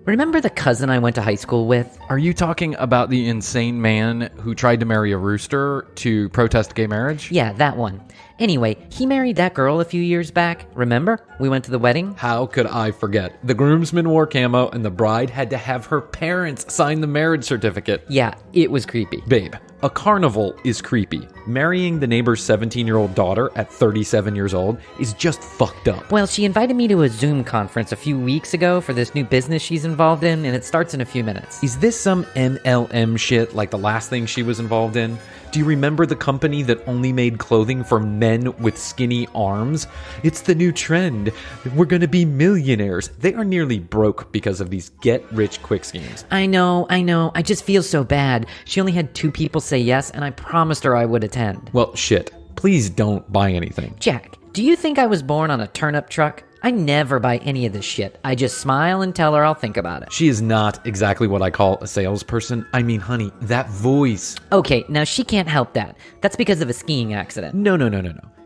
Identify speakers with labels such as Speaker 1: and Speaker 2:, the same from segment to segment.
Speaker 1: Remember the cousin I went to high school with?
Speaker 2: Are you talking about the insane man who tried to marry a rooster to protest gay marriage?
Speaker 1: Yeah, that one. Anyway, he married that girl a few years back. Remember? We went to the wedding.
Speaker 2: How could I forget? The groomsman wore camo and the bride had to have her parents sign the marriage certificate.
Speaker 1: Yeah, it was creepy.
Speaker 2: Babe, a carnival is creepy. Marrying the neighbor's 17-year-old daughter at 37 years old is just fucked up.
Speaker 1: Well, she invited me to a Zoom conference a few weeks ago for this new business she's involved in, and it starts in a few minutes.
Speaker 2: Is this some MLM shit like the last thing she was involved in? Do you remember the company that only made clothing for men with skinny arms? It's the new trend. We're gonna be millionaires. They are nearly broke because of these get-rich-quick schemes.
Speaker 1: I know. I just feel so bad. She only had 2 people say yes, and I promised her I would attend.
Speaker 2: Well, shit. Please don't buy anything.
Speaker 1: Jack, do you think I was born on a turnip truck? I never buy any of this shit. I just smile and tell her I'll think about it.
Speaker 2: She is not exactly what I call a salesperson. I mean, honey, that voice.
Speaker 1: Okay, now she can't help that. That's because of a skiing accident.
Speaker 2: No.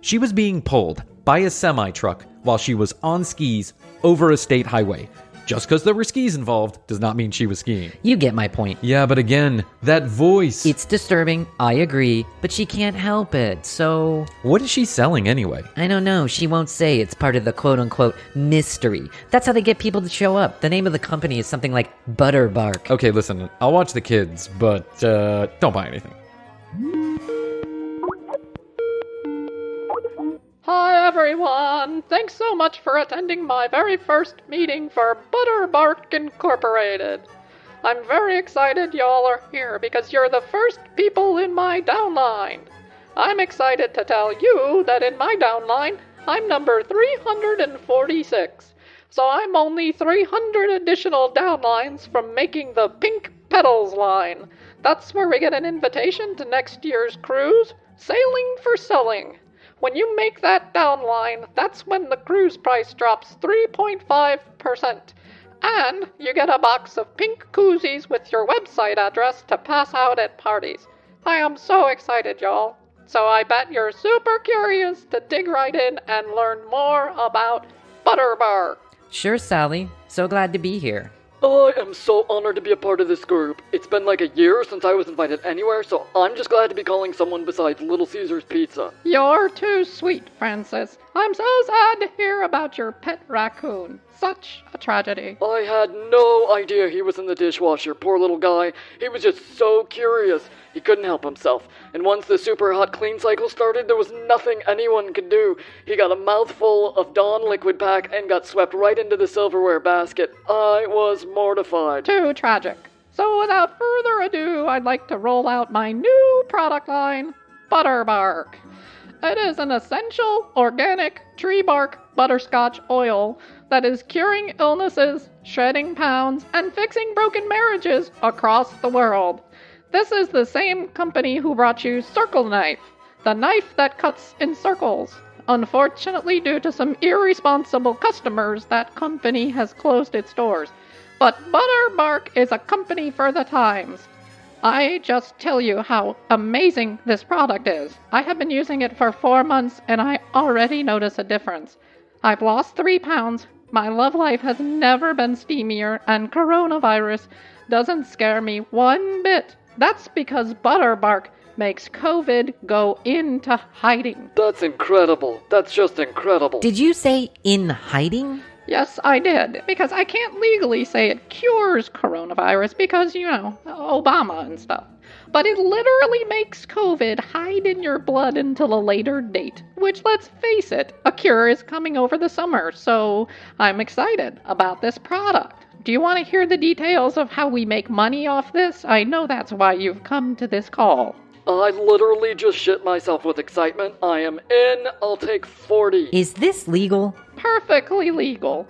Speaker 2: She was being pulled by a semi-truck while she was on skis over a state highway. Just because there were skis involved does not mean she was skiing.
Speaker 1: You get my point.
Speaker 2: Yeah, but again, that voice.
Speaker 1: It's disturbing, I agree, but she can't help it, so...
Speaker 2: What is she selling anyway?
Speaker 1: I don't know, she won't say. It's part of the quote-unquote mystery. That's how they get people to show up. The name of the company is something like Butterbark.
Speaker 2: Okay, listen, I'll watch the kids, but don't buy anything.
Speaker 3: Hi everyone! Thanks so much for attending my very first meeting for Butterbark Incorporated. I'm very excited y'all are here because you're the first people in my downline. I'm excited to tell you that in my downline, I'm number 346. So I'm only 300 additional downlines from making the Pink Petals line. That's where we get an invitation to next year's cruise, Sailing for Selling. When you make that downline, that's when the cruise price drops 3.5%. And you get a box of pink koozies with your website address to pass out at parties. I am so excited, y'all. So I bet you're super curious to dig right in and learn more about Butterbark.
Speaker 1: Sure, Sally. So glad to be here.
Speaker 4: I am so honored to be a part of this group. It's been like a year since I was invited anywhere, so I'm just glad to be calling someone besides Little Caesar's Pizza.
Speaker 3: You're too sweet, Francis. I'm so sad to hear about your pet raccoon. Such a tragedy.
Speaker 4: I had no idea he was in the dishwasher, poor little guy. He was just so curious. He couldn't help himself. And once the super hot clean cycle started, there was nothing anyone could do. He got a mouthful of Dawn liquid pack and got swept right into the silverware basket. I was mortified.
Speaker 3: Too tragic. So without further ado, I'd like to roll out my new product line, Butterbark. It is an essential, organic, tree bark butterscotch oil that is curing illnesses, shredding pounds, and fixing broken marriages across the world. This is the same company who brought you Circle Knife, the knife that cuts in circles. Unfortunately, due to some irresponsible customers, that company has closed its doors. But Butterbark is a company for the times. I just tell you how amazing this product is. I have been using it for 4 months and I already notice a difference. I've lost 3 pounds, my love life has never been steamier, and coronavirus doesn't scare me one bit. That's because Butterbark makes COVID go into hiding.
Speaker 4: That's incredible. That's just incredible.
Speaker 1: Did you say in hiding?
Speaker 3: Yes, I did, because I can't legally say it cures coronavirus because, Obama and stuff. But it literally makes COVID hide in your blood until a later date, which, let's face it, a cure is coming over the summer, so I'm excited about this product. Do you want to hear the details of how we make money off this? I know that's why you've come to this call.
Speaker 4: I literally just shit myself with excitement. I am in. I'll take 40.
Speaker 1: Is this legal?
Speaker 3: Perfectly legal.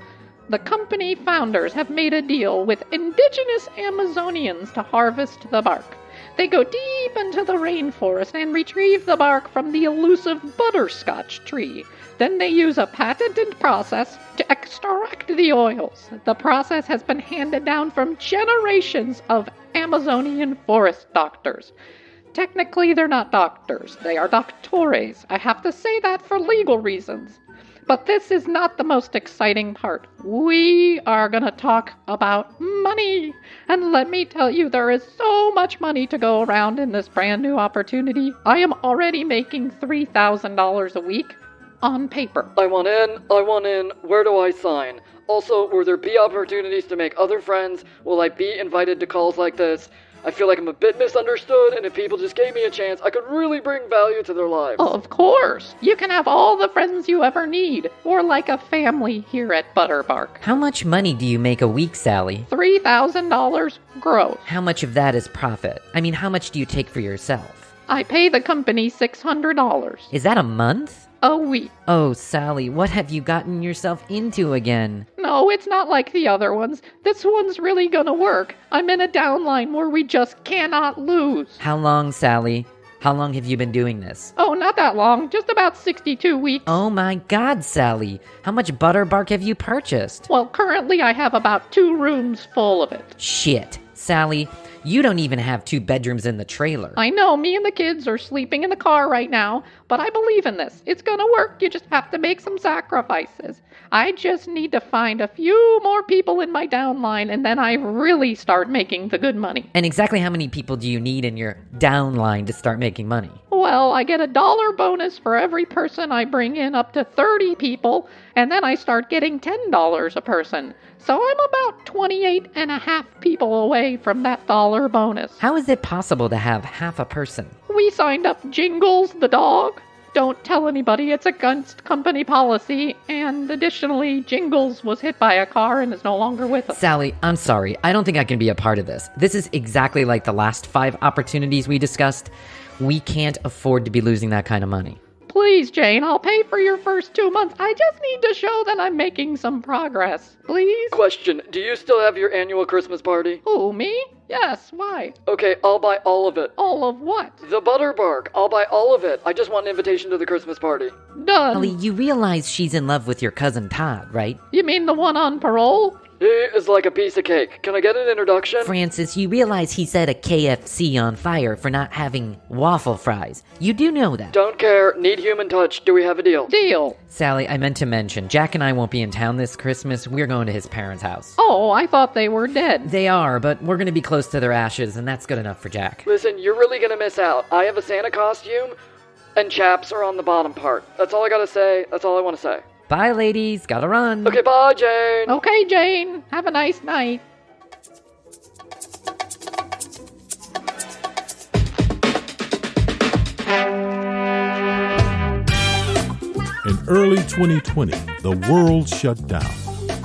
Speaker 3: The company founders have made a deal with indigenous Amazonians to harvest the bark. They go deep into the rainforest and retrieve the bark from the elusive butterscotch tree. Then they use a patented process to extract the oils. The process has been handed down from generations of Amazonian forest doctors. Technically, they're not doctors. They are doctores. I have to say that for legal reasons. But this is not the most exciting part. We are going to talk about money. And let me tell you, there is so much money to go around in this brand new opportunity. I am already making $3,000 a week on paper.
Speaker 4: I want in. Where do I sign? Also, will there be opportunities to make other friends? Will I be invited to calls like this? I feel like I'm a bit misunderstood, and if people just gave me a chance, I could really bring value to their lives.
Speaker 3: Of course. You can have all the friends you ever need. Or like a family here at Butterbark.
Speaker 1: How much money do you make a week, Sally?
Speaker 3: $3,000 gross.
Speaker 1: How much of that is profit? I mean, how much do you take for yourself?
Speaker 3: I pay the company $600
Speaker 1: Is that a month?
Speaker 3: a week.
Speaker 1: Oh, Sally, what have you gotten yourself into again?
Speaker 3: No, it's not like the other ones. This one's really gonna work. I'm in a downline where we just cannot lose.
Speaker 1: How long, Sally? How long have you been doing this?
Speaker 3: Oh, not that long. Just about 62 weeks.
Speaker 1: Oh my God, Sally. How much Butterbark have you purchased?
Speaker 3: Well, currently I have about 2 rooms full of it.
Speaker 1: Shit. Sally, you don't even have 2 bedrooms in the trailer.
Speaker 3: I know, me and the kids are sleeping in the car right now, but I believe in this. It's gonna work. You just have to make some sacrifices. I just need to find a few more people in my downline, and then I really start making the good money.
Speaker 1: And exactly how many people do you need in your downline to start making money?
Speaker 3: Well, I get $1 bonus for every person I bring in, up to 30 people, and then I start getting $10 a person. So I'm about 28 and a half people away from that $1 bonus.
Speaker 1: How is it possible to have half a person?
Speaker 3: We signed up Jingles, the dog. Don't tell anybody, it's against company policy, and additionally, Jingles was hit by a car and is no longer with us.
Speaker 1: Sally, I'm sorry. I don't think I can be a part of this. This is exactly like the last 5 opportunities we discussed. We can't afford to be losing that kind of money.
Speaker 3: Please, Jane, I'll pay for your first 2 months. I just need to show that I'm making some progress. Please?
Speaker 4: Question, do you still have your annual Christmas party?
Speaker 3: Who, me? Yes, why?
Speaker 4: Okay, I'll buy all of it.
Speaker 3: All of what?
Speaker 4: The Butterbark, I'll buy all of it. I just want an invitation to the Christmas party.
Speaker 3: Done.
Speaker 1: Holly, you realize she's in love with your cousin Todd, right?
Speaker 3: You mean the one on parole?
Speaker 4: He is like a piece of cake. Can I get an introduction?
Speaker 1: Francis, you realize he set a KFC on fire for not having waffle fries. You do know that.
Speaker 4: Don't care. Need human touch. Do we have a deal?
Speaker 3: Deal.
Speaker 1: Sally, I meant to mention, Jack and I won't be in town this Christmas. We're going to his parents' house.
Speaker 3: Oh, I thought they were dead.
Speaker 1: They are, but we're going to be close to their ashes, and that's good enough for Jack.
Speaker 4: Listen, you're really gonna miss out. I have a Santa costume, and chaps are on the bottom part. That's all I gotta say. That's all I want to say.
Speaker 1: Bye, ladies. Gotta run.
Speaker 4: Okay, bye, Jane.
Speaker 3: Okay, Jane. Have a nice night.
Speaker 5: In early 2020, the world shut down.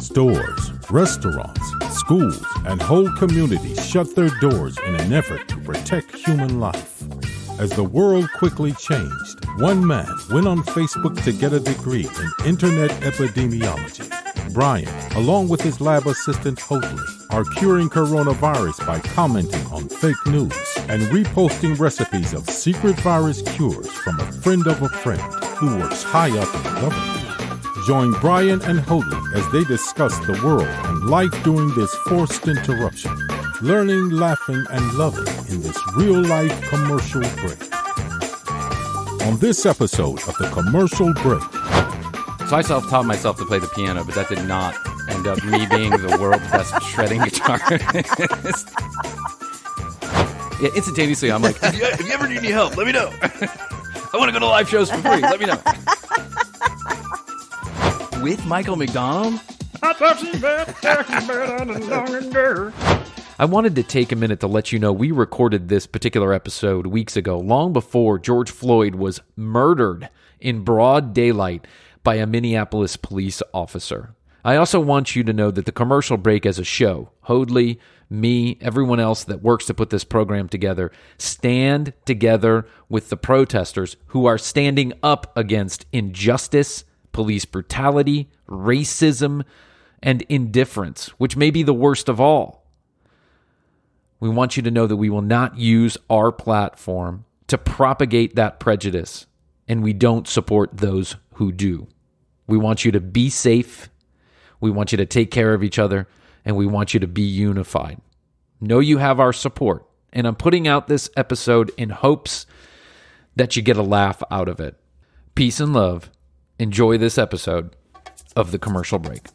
Speaker 5: Stores, restaurants, schools, and whole communities shut their doors in an effort to protect human life. As the world quickly changed, one man went on Facebook to get a degree in internet epidemiology. Bryan, along with his lab assistant Hoadley, are curing coronavirus by commenting on fake news and reposting recipes of secret virus cures from a friend of a friend who works high up in government. Join Bryan and Hoadley as they discuss the world and life during this forced interruption. Learning, laughing, and loving in this real-life commercial break. On this episode of The Commercial Break.
Speaker 6: So I self-taught myself to play the piano, but that did not end up me being the world's best shredding guitarist. Yeah, instantaneously, I'm like, if you ever need any help, let me know. I want to go to live shows for free. Let me know. With Michael McDonald?
Speaker 2: I wanted to take a minute to let you know we recorded this particular episode weeks ago, long before George Floyd was murdered in broad daylight by a Minneapolis police officer. I also want you to know that the Commercial Break as a show, Hoadley, me, everyone else that works to put this program together, stand together with the protesters who are standing up against injustice, police brutality, racism, and indifference, which may be the worst of all. We want you to know that we will not use our platform to propagate that prejudice, and we don't support those who do. We want you to be safe, we want you to take care of each other, and we want you to be unified. Know you have our support, and I'm putting out this episode in hopes that you get a laugh out of it. Peace and love, enjoy this episode of The Commercial Break.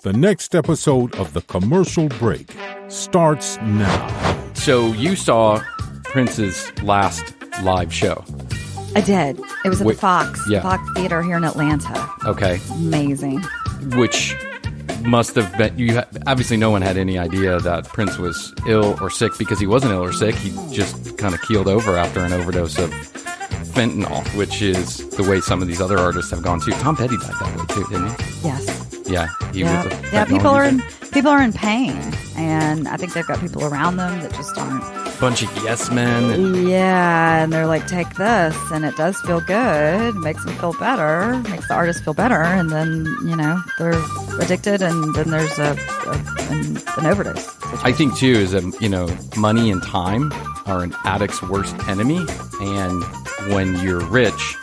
Speaker 5: The next episode of The Commercial Break starts now.
Speaker 2: So you saw Prince's last live show.
Speaker 7: I did. It was at
Speaker 2: Wait,
Speaker 7: the Fox
Speaker 2: yeah.
Speaker 7: Fox Theater here in Atlanta.
Speaker 2: Okay.
Speaker 7: Amazing.
Speaker 2: Which must have been, obviously no one had any idea that Prince was ill or sick, because he wasn't ill or sick. He just kind of keeled over after an overdose of fentanyl, which is the way some of these other artists have gone too. Tom Petty died that way too, didn't he?
Speaker 7: Yes.
Speaker 2: Yeah. He was a fentanyl
Speaker 7: People are in pain, and I think they've got people around them that just aren't.
Speaker 2: Bunch of yes men.
Speaker 7: Yeah, and they're like, take this, and it does feel good, makes them feel better, makes the artist feel better, and then, they're addicted, and then there's an overdose situation.
Speaker 2: I think too is that, money and time are an addict's worst enemy, and when you're rich,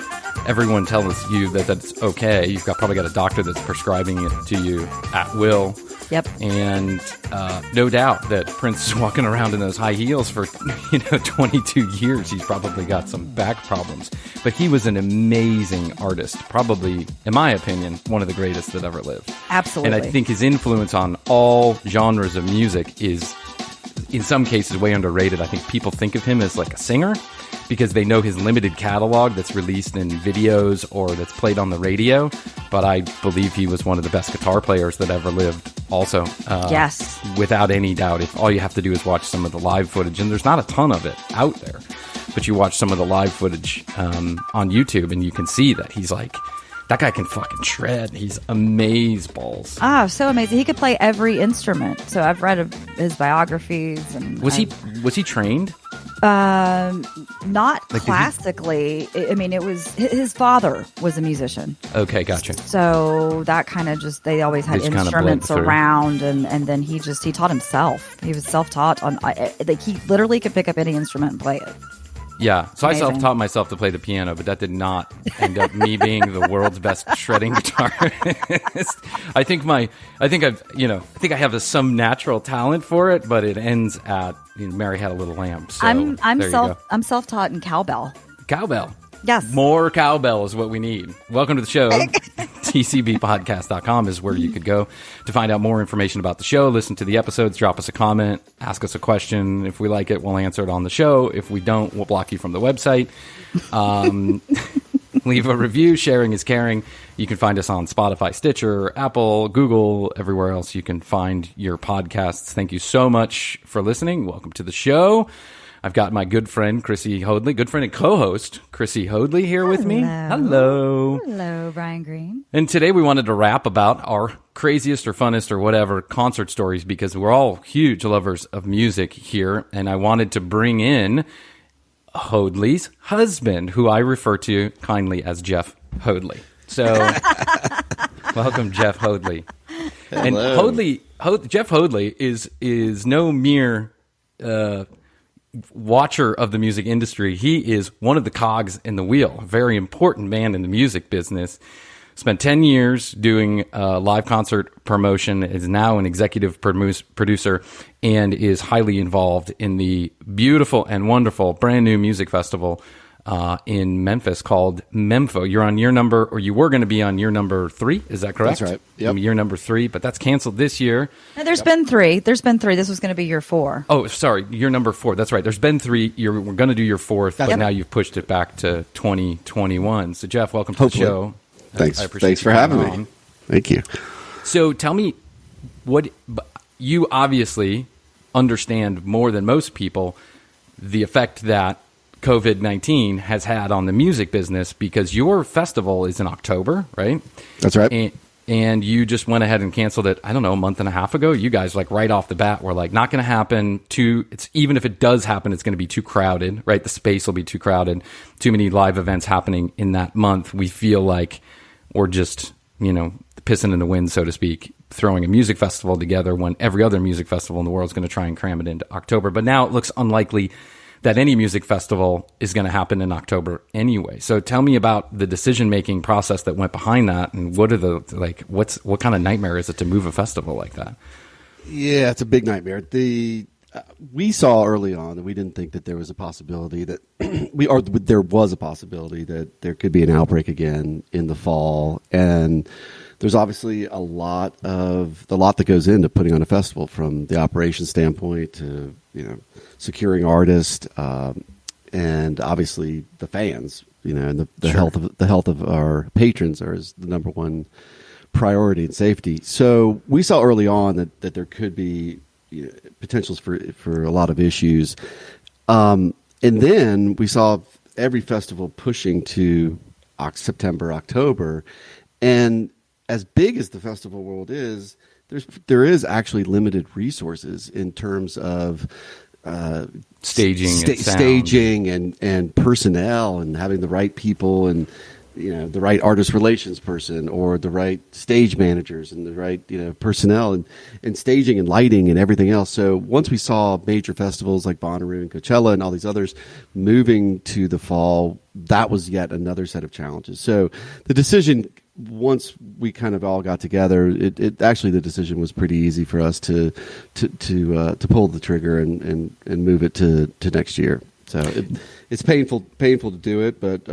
Speaker 2: everyone tells you that that's okay. You've probably got a doctor that's prescribing it to you at will.
Speaker 7: Yep.
Speaker 2: And no doubt that Prince is walking around in those high heels for 22 years. He's probably got some back problems, but he was an amazing artist. Probably, in my opinion, one of the greatest that ever lived.
Speaker 7: Absolutely.
Speaker 2: And I think his influence on all genres of music is, in some cases, way underrated. I think people think of him as like a singer because they know his limited catalog that's released in videos or that's played on the radio. But I believe he was one of the best guitar players that ever lived also.
Speaker 7: Yes.
Speaker 2: Without any doubt. If all you have to do is watch some of the live footage, and there's not a ton of it out there, but you watch some of the live footage on YouTube and you can see that he's like, that guy can fucking shred. He's amazeballs.
Speaker 7: Ah, so amazing. He could play every instrument. So I've read his biographies. And
Speaker 2: was he trained?
Speaker 7: Not classically. It was his father was a musician.
Speaker 2: Okay, gotcha.
Speaker 7: So that kind of they always had instruments around, and then he taught himself. He was self-taught he literally could pick up any instrument and play it.
Speaker 2: Yeah, so
Speaker 7: Amazing.
Speaker 2: I self-taught myself to play the piano, but that did not end up me being the world's best shredding guitarist. I think I have some natural talent for it, but it ends at Mary Had a Little Lamb. So
Speaker 7: I'm self-taught in cowbell.
Speaker 2: Cowbell.
Speaker 7: Yes.
Speaker 2: More cowbell is what we need. Welcome to the show. TCBpodcast.com is where you could go to find out more information about the show, listen to the episodes, drop us a comment, ask us a question. If we like it, we'll answer it on the show. If we don't, we'll block you from the website. Leave a review. Sharing is caring. You can find us on Spotify, Stitcher, Apple, Google, everywhere else you can find your podcasts. Thank you so much for listening. Welcome to the show. I've got my good friend, Chrissy Hoadley, good friend and co-host, Chrissy Hoadley, here with me. Hello.
Speaker 7: Hello, Brian Green.
Speaker 2: And today we wanted to rap about our craziest or funnest or whatever concert stories, because we're all huge lovers of music here. And I wanted to bring in Hoadley's husband, who I refer to kindly as Jeff Hoadley. So welcome, Jeff Hoadley.
Speaker 8: Hello.
Speaker 2: And Jeff Hoadley is no mere watcher of the music industry. He is one of the cogs in the wheel, a very important man in the music business. Spent 10 years doing live concert promotion, is now an executive producer, and is highly involved in the beautiful and wonderful brand new music festival in Memphis called Memfo. You're on year number, or you were going to be on year number 3. Is that correct?
Speaker 8: That's right. Yep.
Speaker 2: Year number 3, but that's canceled this year.
Speaker 7: No, there's been 3. This was going to be year 4.
Speaker 2: Oh, sorry. Year number 4. That's right. There's been 3. We're going to do your 4th, but now you've pushed it back to 2021. So, Jeff, welcome to the show.
Speaker 8: Thanks.
Speaker 2: I appreciate
Speaker 8: Thanks for
Speaker 2: you
Speaker 8: having
Speaker 2: coming
Speaker 8: me.
Speaker 2: on.
Speaker 8: Thank you.
Speaker 2: So tell me, what you obviously understand more than most people the effect that COVID-19 has had on the music business, because your festival is in October, right?
Speaker 8: That's right.
Speaker 2: And you just went ahead and canceled it, I don't know, a month and a half ago. You guys, like, right off the bat were like, not going to happen. Even if it does happen, it's going to be too crowded, right? The space will be too crowded. Too many live events happening in that month. We feel like we're just, pissing in the wind, so to speak, throwing a music festival together when every other music festival in the world is going to try and cram it into October. But now it looks unlikely that any music festival is going to happen in October anyway. So tell me about the decision-making process that went behind that, and what kind of nightmare is it to move a festival like that?
Speaker 8: Yeah, it's a big nightmare. we saw early on that we didn't think that there was a possibility that there was a possibility that there could be an outbreak again in the fall. And there's obviously a lot that goes into putting on a festival, from the operation standpoint to, securing artists, and obviously the fans, and the health of our patrons is the number one priority, and safety. So we saw early on that there could be potentials for a lot of issues. And then we saw every festival pushing to September, October. And as big as the festival world is, there is actually limited resources in terms of staging and personnel, and having the right people, and the right artist relations person, or the right stage managers, and the right personnel, and staging and lighting and everything else. So once we saw major festivals like Bonnaroo and Coachella and all these others moving to the fall, that was yet another set of challenges. So the decision, once we kind of all got together, it actually, the decision was pretty easy for us to pull the trigger and move it to next year. So it's painful to do it, but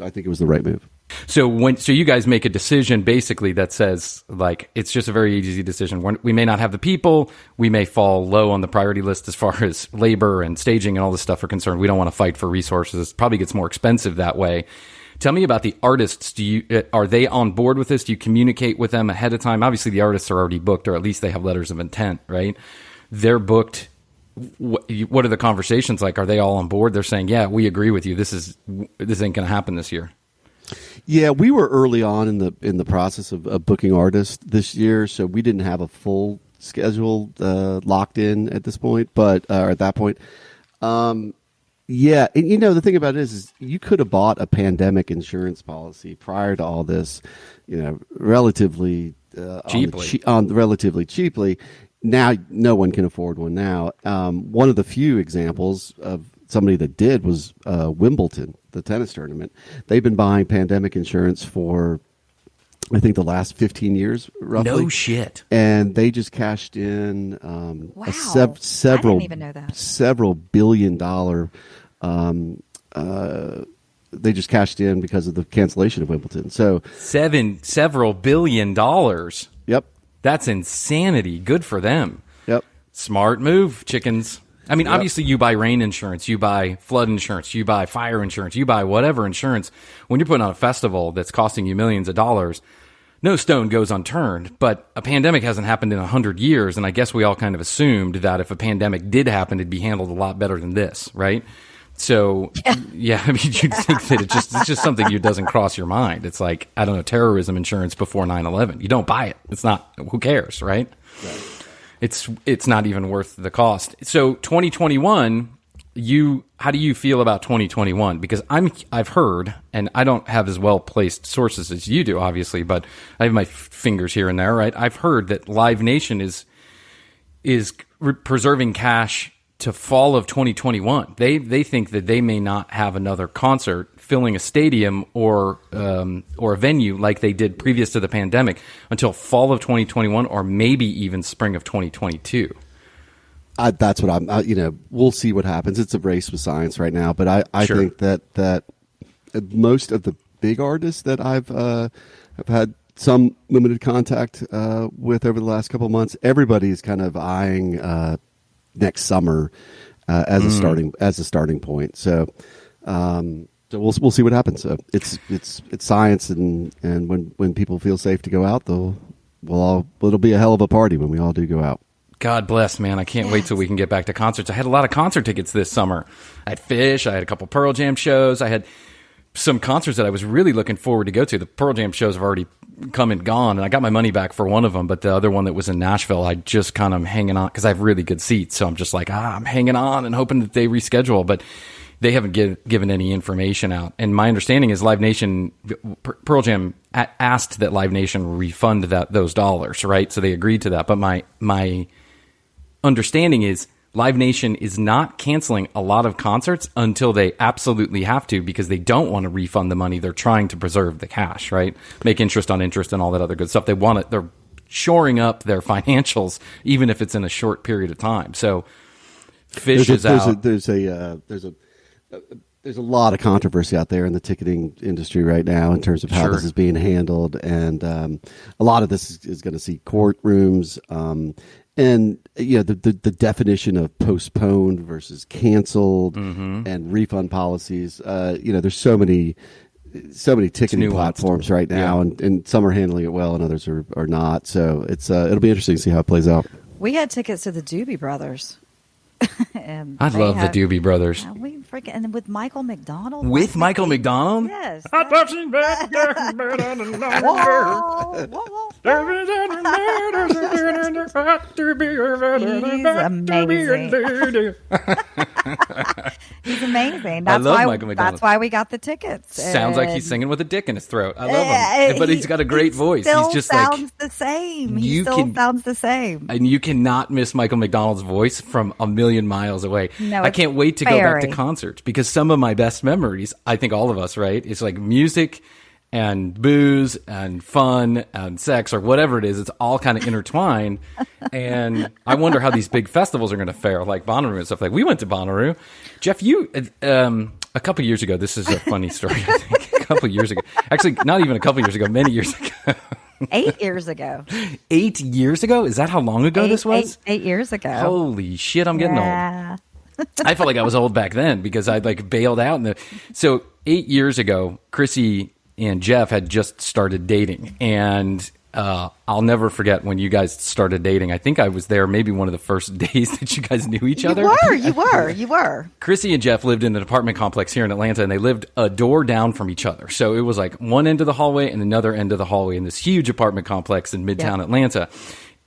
Speaker 8: I think it was the right move.
Speaker 6: So you guys make a decision basically that says, like, it's just a very easy decision. We may not have the people. We may fall low on the priority list as far as labor and staging and all this stuff are concerned. We don't want to fight for resources. It probably gets more expensive that way. Tell me about the artists. Are they on board with this? Do you communicate with them ahead of time? Obviously, the artists are already booked, or at least they have letters of intent, right? They're booked. What are the conversations like? Are they all on board? They're saying, yeah, we agree with you. This ain't going to happen this year.
Speaker 8: Yeah, we were early on in the process of booking artists this year, so we didn't have a full schedule locked in at this point, but at that point. Yeah, and the thing about it is you could have bought a pandemic insurance policy prior to all this, relatively relatively cheaply. Now, no one can afford one now. One of the few examples of somebody that did was Wimbledon, the tennis tournament. They've been buying pandemic insurance for, I think, the last 15 years, roughly.
Speaker 6: No shit.
Speaker 8: And they just cashed in
Speaker 7: wow.
Speaker 8: several,
Speaker 7: I didn't even know that.
Speaker 8: several $billion. They just cashed in because of the cancellation of Wimbledon. So
Speaker 6: several $1 billion.
Speaker 8: Yep.
Speaker 6: That's insanity. Good for them.
Speaker 8: Yep.
Speaker 6: Smart move, chickens. I mean, obviously you buy rain insurance, you buy flood insurance, you buy fire insurance, you buy whatever insurance. When you're putting on a festival that's costing you millions of dollars, no stone goes unturned. But a pandemic hasn't happened in 100 years, and I guess we all kind of assumed that if a pandemic did happen, it'd be handled a lot better than this, right? So, yeah, I mean, you'd think that it's just something that doesn't cross your mind. It's like, I don't know, terrorism insurance before 9/11. You don't buy it. It's not, who cares, right? It's not even worth the cost. So 2021, how do you feel about 2021? Because I've heard, and I don't have as well placed sources as you do, obviously, but I have my fingers here and there, right? I've heard that Live Nation is preserving cash to fall of 2021. They think that they may not have another concert filling a stadium or a venue like they did previous to the pandemic until fall of 2021, or maybe even spring of 2022.
Speaker 8: That's what we'll see what happens. It's a race with science right now, but I
Speaker 6: Sure.
Speaker 8: think that most of the big artists that I've had some limited contact with over the last couple of months, everybody's kind of eyeing next summer as a starting point. So we'll see what happens. So it's science, and when people feel safe to go out, it'll be a hell of a party when we all do go out.
Speaker 6: God bless, man. I can't wait till we can get back to concerts. I had a lot of concert tickets this summer. I had Fish. I had a couple Pearl Jam shows. I had some concerts that I was really looking forward to go to. The Pearl Jam shows have already come and gone, and I got my money back for one of them, but the other one that was in Nashville, I just kind of hanging on because I have really good seats. So I'm just like, I'm hanging on and hoping that they reschedule, but they haven't given any information out. And my understanding is Live Nation, Pearl Jam asked that Live Nation refund those dollars, right? So they agreed to that. But my understanding is Live Nation is not canceling a lot of concerts until they absolutely have to, because they don't want to refund the money. They're trying to preserve the cash, right? Make interest on interest and all that other good stuff. They want it. They're shoring up their financials, even if it's in a short period of time. So Fish is out.
Speaker 8: There's a lot of controversy out there in the ticketing industry right now in terms of how this is being handled, and a lot of this is going to see courtrooms. And the definition of postponed versus canceled and refund policies. There's so many ticketing platforms right now, and some are handling it well, and others are not. So it'll be interesting to see how it plays out.
Speaker 7: We had tickets to the Doobie Brothers. And
Speaker 6: I love the Doobie Brothers.
Speaker 7: We freaking and with Michael McDonald.
Speaker 6: With Michael McDonald?
Speaker 7: Yes. He's amazing.
Speaker 6: I love Michael McDonald.
Speaker 7: That's why we got the tickets.
Speaker 6: Sounds like he's singing with a dick in his throat. I love him. But he's got a great voice.
Speaker 7: He
Speaker 6: He's just
Speaker 7: sounds the same. He still sounds the same.
Speaker 6: And you cannot miss Michael McDonald's voice from a million miles away.
Speaker 7: No,
Speaker 6: I can't wait to go back to concerts, because some of my best memories, I think all of us, right? It's like music and booze and fun and sex or whatever it is. It's all kind of intertwined. And I wonder how these big festivals are going to fare, like Bonnaroo and stuff. Like, we went to Bonnaroo. Jeff, you, a couple years ago, this is a funny story, I think. A couple years ago. Actually, not even a couple years ago, many years ago.
Speaker 7: 8 years ago.
Speaker 6: 8 years ago? Is that how long ago this was?
Speaker 7: 8 years ago.
Speaker 6: Holy shit, I'm getting old. I felt like I was old back then because I'd like bailed out. So 8 years ago, Chrissy and Jeff had just started dating. And I'll never forget when you guys started dating. I think I was there maybe one of the first days that you guys knew each other.
Speaker 7: You were.
Speaker 6: Chrissy and Jeff lived in an apartment complex here in Atlanta, and they lived a door down from each other. So it was like one end of the hallway and another end of the hallway in this huge apartment complex in Midtown Atlanta.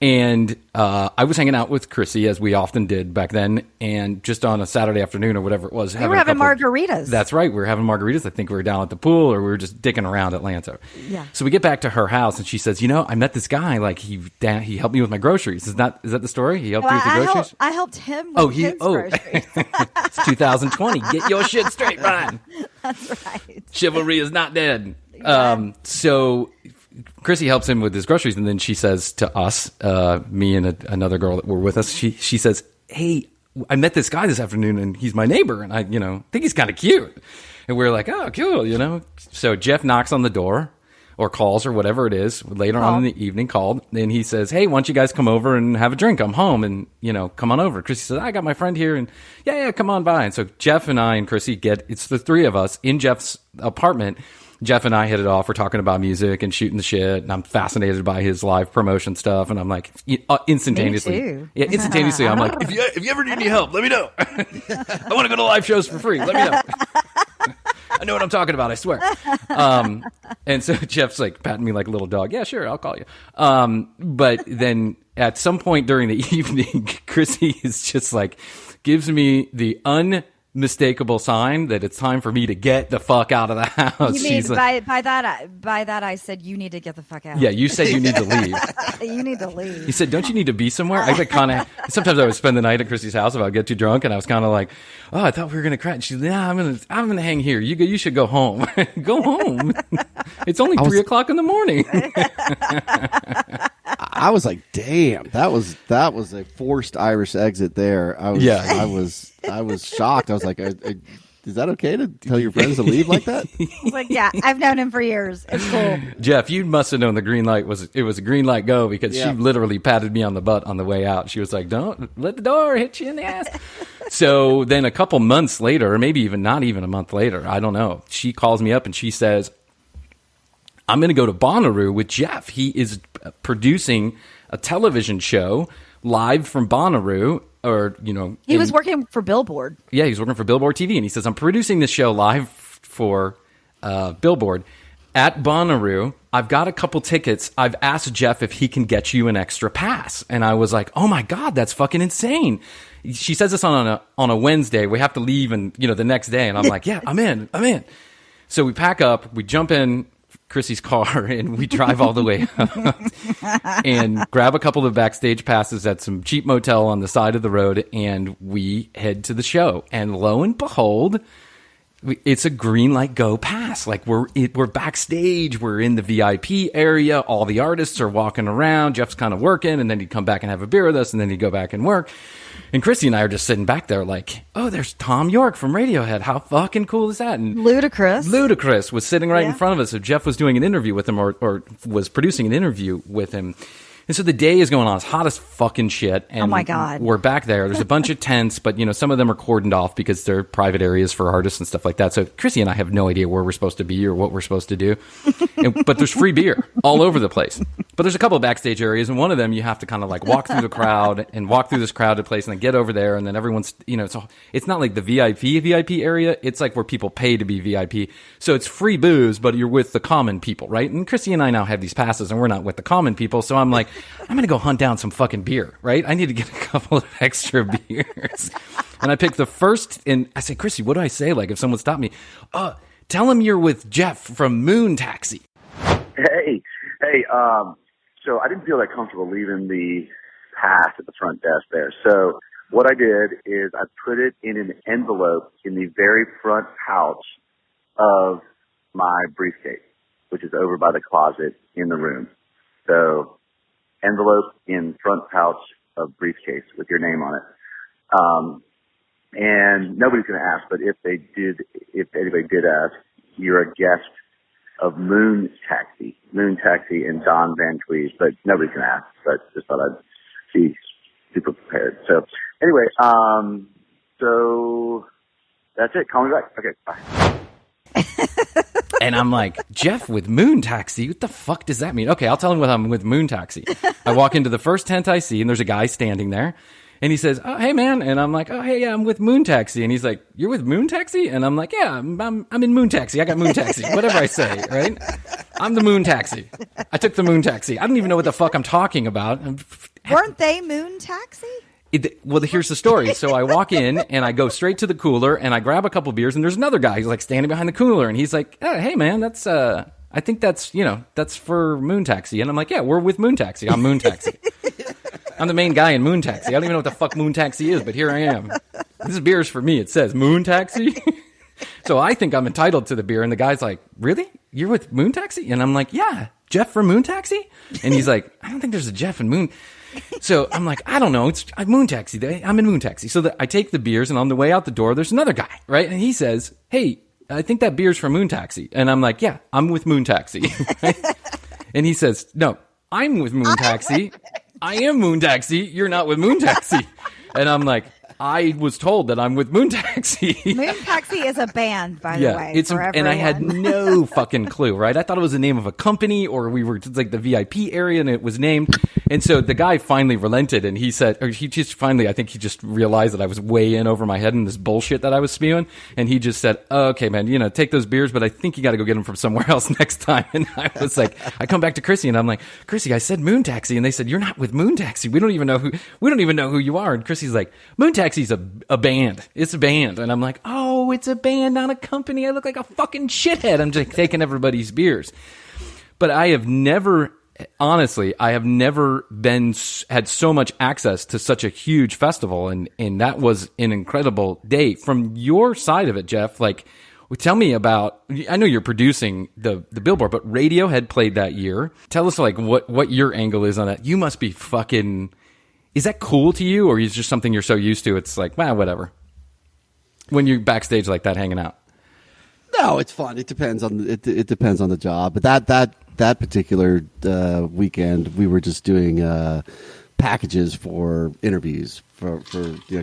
Speaker 6: And I was hanging out with Chrissy, as we often did back then, and just on a Saturday afternoon or whatever it was.
Speaker 7: We were having margaritas.
Speaker 6: That's right. We were having margaritas. I think we were down at the pool, or we were just dicking around Atlanta.
Speaker 7: Yeah.
Speaker 6: So we get back to her house, and she says, I met this guy. Like, he helped me with my groceries. Is that the story? He helped you with your groceries?
Speaker 7: I helped him with his groceries.
Speaker 6: It's 2020. Get your shit straight, Bryan.
Speaker 7: That's right.
Speaker 6: Chivalry is not dead. So Chrissy helps him with his groceries, and then she says to us, me and another girl that were with us, she says, "Hey, I met this guy this afternoon, and he's my neighbor, and I, think he's kind of cute." And we're like, "Oh, cool," So Jeff knocks on the door, or calls, or whatever it is, later on in the evening, called, and he says, "Hey, why don't you guys come over and have a drink? I'm home, and come on over." Chrissy says, "I got my friend here, and yeah, come on by." And so Jeff and I and Chrissy it's the three of us in Jeff's apartment. Jeff and I hit it off. We're talking about music and shooting the shit, and I'm fascinated by his live promotion stuff. And I'm like, instantaneously,
Speaker 7: Me too.
Speaker 6: Instantaneously, I'm like, if you ever need any help, let me know. I want to go to live shows for free. Let me know. I know what I'm talking about, I swear. And so Jeff's like patting me like a little dog. Yeah, sure, I'll call you. But then at some point during the evening, Chrissy is just like, gives me the unmistakable sign that it's time for me to get the fuck out of the house.
Speaker 7: You mean by that I said you need to get the fuck out.
Speaker 6: Yeah, you said you need to leave.
Speaker 7: You need to leave.
Speaker 6: He said, "Don't you need to be somewhere?" I like kind of. Sometimes I would spend the night at Chrissy's house if I would get too drunk, and I was kind of like, "Oh, I thought we were gonna cry." And she's, "Yeah, I'm gonna hang here. You should go home. Go home. It's only 3 o'clock in the morning."
Speaker 8: I was like, "Damn, that was a forced Irish exit there." I was shocked. I was like, "Is that okay to tell your friends to leave like that?"
Speaker 7: I was like, "Yeah, I've known him for years. It's cool."
Speaker 6: Jeff, you must have known the green light was a green light go, because she literally patted me on the butt on the way out. She was like, "Don't let the door hit you in the ass." So then a couple months later, or maybe even not even a month later, I don't know, she calls me up and she says, "I'm going to go to Bonnaroo with Jeff. He is producing a television show live from Bonnaroo." Or,
Speaker 7: he was working for Billboard.
Speaker 6: Yeah, he's working for Billboard TV. And he says, "I'm producing this show live for Billboard at Bonnaroo. I've got a couple tickets. I've asked Jeff if he can get you an extra pass." And I was like, "Oh my God, that's fucking insane." She says this on a Wednesday. We have to leave and, the next day. And I'm like, "Yeah, I'm in. So we pack up, we jump in Chrissy's car, and we drive all the way up and grab a couple of backstage passes at some cheap motel on the side of the road, and we head to the show. And lo and behold, it's a green light, go pass. Like we're backstage, we're in the VIP area. All the artists are walking around. Jeff's kind of working, and then he'd come back and have a beer with us, and then he'd go back and work. And Chrissy and I are just sitting back there like, oh, there's Tom York from Radiohead. How fucking cool is that? And Ludacris was sitting right in front of us. So Jeff was doing an interview with him or was producing an interview with him. And so the day is going on. It's hot as fucking shit. And
Speaker 7: oh, my God.
Speaker 6: We're back there. There's a bunch of tents, but, some of them are cordoned off because they're private areas for artists and stuff like that. So Chrissy and I have no idea where we're supposed to be or what we're supposed to do. But there's free beer all over the place. But there's a couple of backstage areas, and one of them you have to kind of like walk through the crowd and walk through this crowded place and then get over there. And then everyone's, it's not like the VIP area. It's like where people pay to be VIP. So it's free booze, but you're with the common people, right? And Chrissy and I now have these passes, and we're not with the common people. So I'm like, I'm going to go hunt down some fucking beer, right? I need to get a couple of extra beers. And I picked the first, and I say, Chrissy, what do I say? Like if someone stopped me, tell him you're with Jeff from Moon Taxi.
Speaker 9: Hey, so I didn't feel that comfortable leaving the pass at the front desk there. So what I did is I put it in an envelope in the very front pouch of my briefcase, which is over by the closet in the room. So envelope in front pouch of briefcase with your name on it. And nobody's going to ask, but if anybody did ask, you're a guest of Moon Taxi and Don Van Cleve, but nobody's going to ask, but just thought I'd be super prepared. So anyway, so that's it. Call me back. Okay, bye.
Speaker 6: And I'm like, Jeff with Moon Taxi? What the fuck does that mean? Okay, I'll tell him what I'm with Moon Taxi. I walk into the first tent I see, and there's a guy standing there. And he says, oh, hey, man. And I'm like, oh, hey, yeah, I'm with Moon Taxi. And he's like, you're with Moon Taxi? And I'm like, yeah, I'm in Moon Taxi. I got Moon Taxi. Whatever I say, right? I'm the Moon Taxi. I took the Moon Taxi. I don't even know what the fuck I'm talking about.
Speaker 7: Weren't they Moon Taxi?
Speaker 6: Well, here's the story. So I walk in, and I go straight to the cooler, and I grab a couple beers, and there's another guy who's like standing behind the cooler. And he's like, oh, hey, man, that's I think that's for Moon Taxi. And I'm like, yeah, we're with Moon Taxi. I'm Moon Taxi. I'm the main guy in Moon Taxi. I don't even know what the fuck Moon Taxi is, but here I am. This beer is for me. It says Moon Taxi. So I think I'm entitled to the beer. And the guy's like, really? You're with Moon Taxi? And I'm like, yeah, Jeff from Moon Taxi? And he's like, I don't think there's a Jeff in Moon. So I'm like, I don't know. I'm Moon Taxi. I'm in Moon Taxi. So I take the beers, and on the way out the door, there's another guy, right? And he says, hey, I think that beer's from Moon Taxi. And I'm like, yeah, I'm with Moon Taxi. Right? And he says, no, I'm with Moon Taxi. I am Moon Taxi. You're not with Moon Taxi. And I'm like, I was told that I'm with Moon Taxi.
Speaker 7: Moon Taxi is a band, by the way.
Speaker 6: And I had no fucking clue, right? I thought it was the name of a company, or we were like the VIP area, and it was named. And so the guy finally relented, and he said, or he just finally, I think he just realized that I was way in over my head in this bullshit that I was spewing. And he just said, oh, okay, man, take those beers, but I think you got to go get them from somewhere else next time. And I was like, I come back to Chrissy, and I'm like, Chrissy, I said Moon Taxi. And they said, you're not with Moon Taxi. We don't even know who you are. And Chrissy's like, Moon Taxi's a band. It's a band. And I'm like, oh, it's a band, not a company. I look like a fucking shithead. I'm just taking everybody's beers. But I have never had so much access to such a huge festival, and that was an incredible day. From your side of it, Jeff, like, tell me about, I know you're producing the Billboard, but Radiohead played that year. Tell us, like, what your angle is on that. You must be fucking, is that cool to you, or is it just something you're so used to, it's like, well, whatever, when you're backstage like that hanging out?
Speaker 8: No, it's fun. It depends on it depends on the job. But that particular weekend, we were just doing packages for interviews for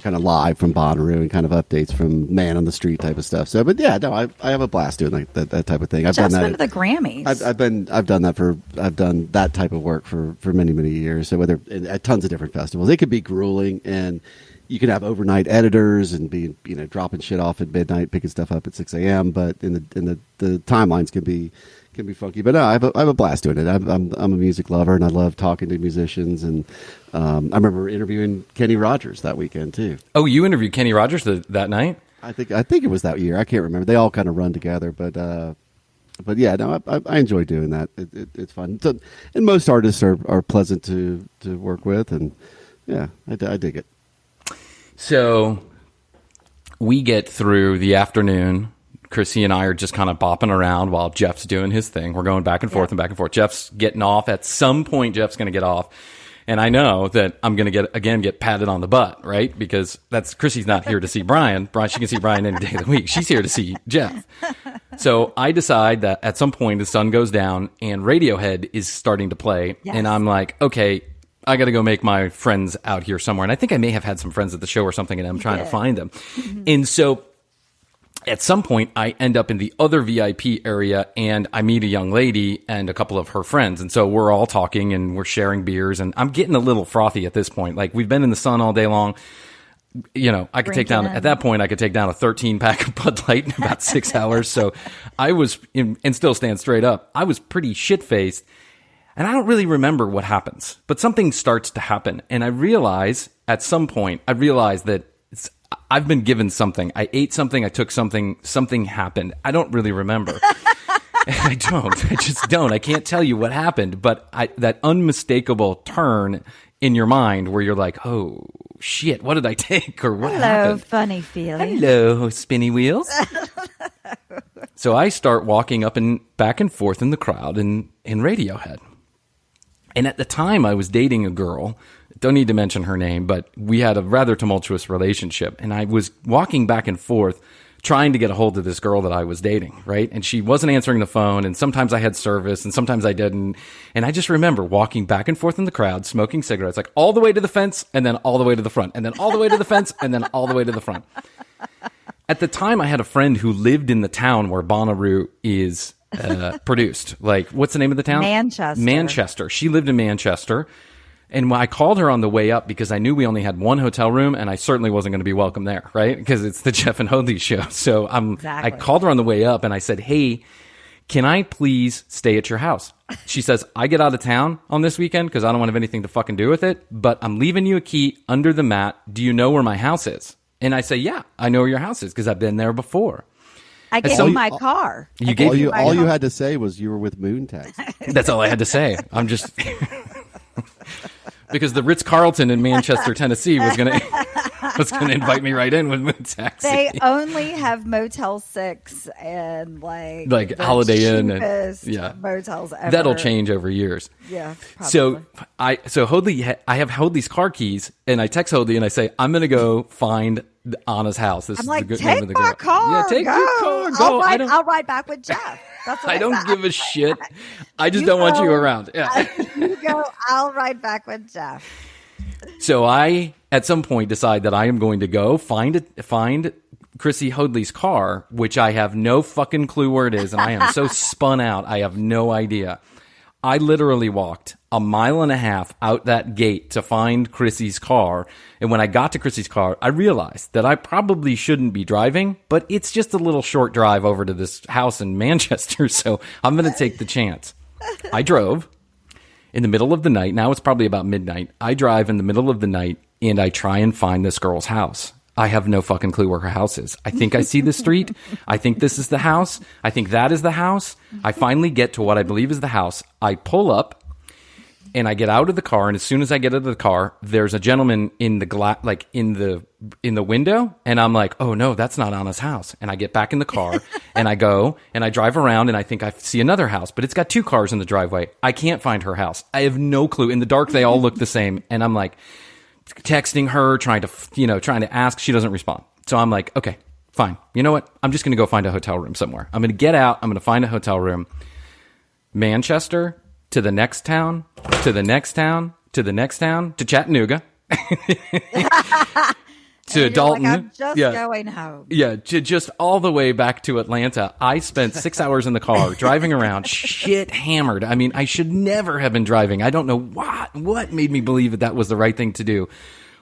Speaker 8: kind of live from Bonnaroo and kind of updates from man on the street type of stuff. So, but yeah, no, I have a blast doing like that type of thing. I've done that.
Speaker 7: Just been to the Grammys.
Speaker 8: I've done that type of work for many years. So whether at tons of different festivals, it could be grueling, and you can have overnight editors and be dropping shit off at midnight, picking stuff up at 6 a.m. But in the timelines can be funky. But no, I have a blast doing it. I'm a music lover, and I love talking to musicians. And I remember interviewing Kenny Rogers that weekend too.
Speaker 6: Oh, you interviewed Kenny Rogers that night?
Speaker 8: I think it was that year. I can't remember. They all kind of run together. But yeah, no, I enjoy doing that. It's fun. So, and most artists are pleasant to work with, and yeah, I dig it.
Speaker 6: So we get through the afternoon, Chrissy and I are just kind of bopping around while Jeff's doing his thing. We're going back and forth and back and forth. Jeff's getting off. At some point, Jeff's going to get off. And I know that I'm going to get patted on the butt, right? Because Chrissy's not here to see Bryan. She can see Bryan any day of the week. She's here to see Jeff. So I decide that at some point the sun goes down and Radiohead is starting to play. Yes. And I'm like, okay, I got to go make my friends out here somewhere. And I think I may have had some friends at the show or something, and I'm trying to find them. Mm-hmm. And so at some point, I end up in the other VIP area, and I meet a young lady and a couple of her friends. And so we're all talking, and we're sharing beers, and I'm getting a little frothy at this point. Like, we've been in the sun all day long. You know, I could take down, at that point, I could take down a 13-pack of Bud Light in about 6 hours. So I was, and still stand straight up, I was pretty shit-faced. And I don't really remember what happens, but something starts to happen. And I realize, at some point, that I've been given something. I ate something. I took something. Something happened. I don't really remember. I just don't. I can't tell you what happened. But that unmistakable turn in your mind where you're like, oh, shit, what did I take? Or what happened?
Speaker 7: Hello, funny feeling.
Speaker 6: Hello, spinny wheels. So I start walking up and back and forth in the crowd in Radiohead. And at the time, I was dating a girl. Don't need to mention her name, but we had a rather tumultuous relationship. And I was walking back and forth trying to get a hold of this girl that I was dating, right? And she wasn't answering the phone, and sometimes I had service, and sometimes I didn't. And I just remember walking back and forth in the crowd, smoking cigarettes, like all the way to the fence, and then all the way to the front, and then all the way to the fence, and then all the way to the front. At the time, I had a friend who lived in the town where Bonnaroo is produced. Like, what's the name of the town? Manchester. She lived in Manchester. And when I called her on the way up, because I knew we only had one hotel room, and I certainly wasn't going to be welcome there, right? Because it's the Jeff and Hoadley show. So I called her on the way up, and I said, hey, can I please stay at your house? She says, I get out of town on this weekend because I don't want to have anything to fucking do with it, but I'm leaving you a key under the mat. Do you know where my house is? And I say, yeah, I know where your house is because I've been there before.
Speaker 7: I gave you my car.
Speaker 8: All you had to say was you were with Moon Taxi.
Speaker 6: That's all I had to say. I'm just... Because the Ritz-Carlton in Manchester, Tennessee was going to invite me right in with Moon Taxi.
Speaker 7: They only have Motel 6 and like
Speaker 6: Holiday Inn and
Speaker 7: motels ever.
Speaker 6: That'll change over years.
Speaker 7: Yeah, probably.
Speaker 6: So Hoadley, I have Hoadley's car keys, and I text Hoadley and I say, I'm going to go find Anna's house. This
Speaker 7: I'm
Speaker 6: is
Speaker 7: like,
Speaker 6: the good
Speaker 7: take
Speaker 6: name of the
Speaker 7: my
Speaker 6: girl.
Speaker 7: car.
Speaker 6: Yeah, take
Speaker 7: go.
Speaker 6: your car. Go.
Speaker 7: I'll ride back with Jeff. That's what
Speaker 6: I don't give a shit. I just don't want you around. Yeah.
Speaker 7: You go. I'll ride back with Jeff.
Speaker 6: So I, at some point, decide that I am going to go find Chrissy Hoadley's car, which I have no fucking clue where it is, and I am so spun out. I have no idea. I literally walked 1.5 miles out that gate to find Chrissy's car. And when I got to Chrissy's car, I realized that I probably shouldn't be driving, but it's just a little short drive over to this house in Manchester. So I'm going to take the chance. I drove in the middle of the night. Now it's probably about midnight. I drive in the middle of the night and I try and find this girl's house. I have no fucking clue where her house is. I think I see the street. I think this is the house. I think that is the house. I finally get to what I believe is the house. I pull up and I get out of the car. And as soon as I get out of the car, there's a gentleman in the in the window. And I'm like, oh no, that's not Anna's house. And I get back in the car and I go and I drive around and I think I see another house, but it's got 2 cars in the driveway. I can't find her house. I have no clue. In the dark, they all look the same. And I'm like, texting her, trying to ask. She doesn't respond. So I'm like, okay, fine. You know what? I'm just going to go find a hotel room somewhere. I'm going to get out. I'm going to find a hotel room. Manchester to the next town, to the next town, to the next town, to Chattanooga. To Dalton.
Speaker 7: Like, I'm just going home.
Speaker 6: Yeah, just all the way back to Atlanta. I spent 6 hours in the car driving around, shit hammered. I mean, I should never have been driving. I don't know what made me believe that was the right thing to do.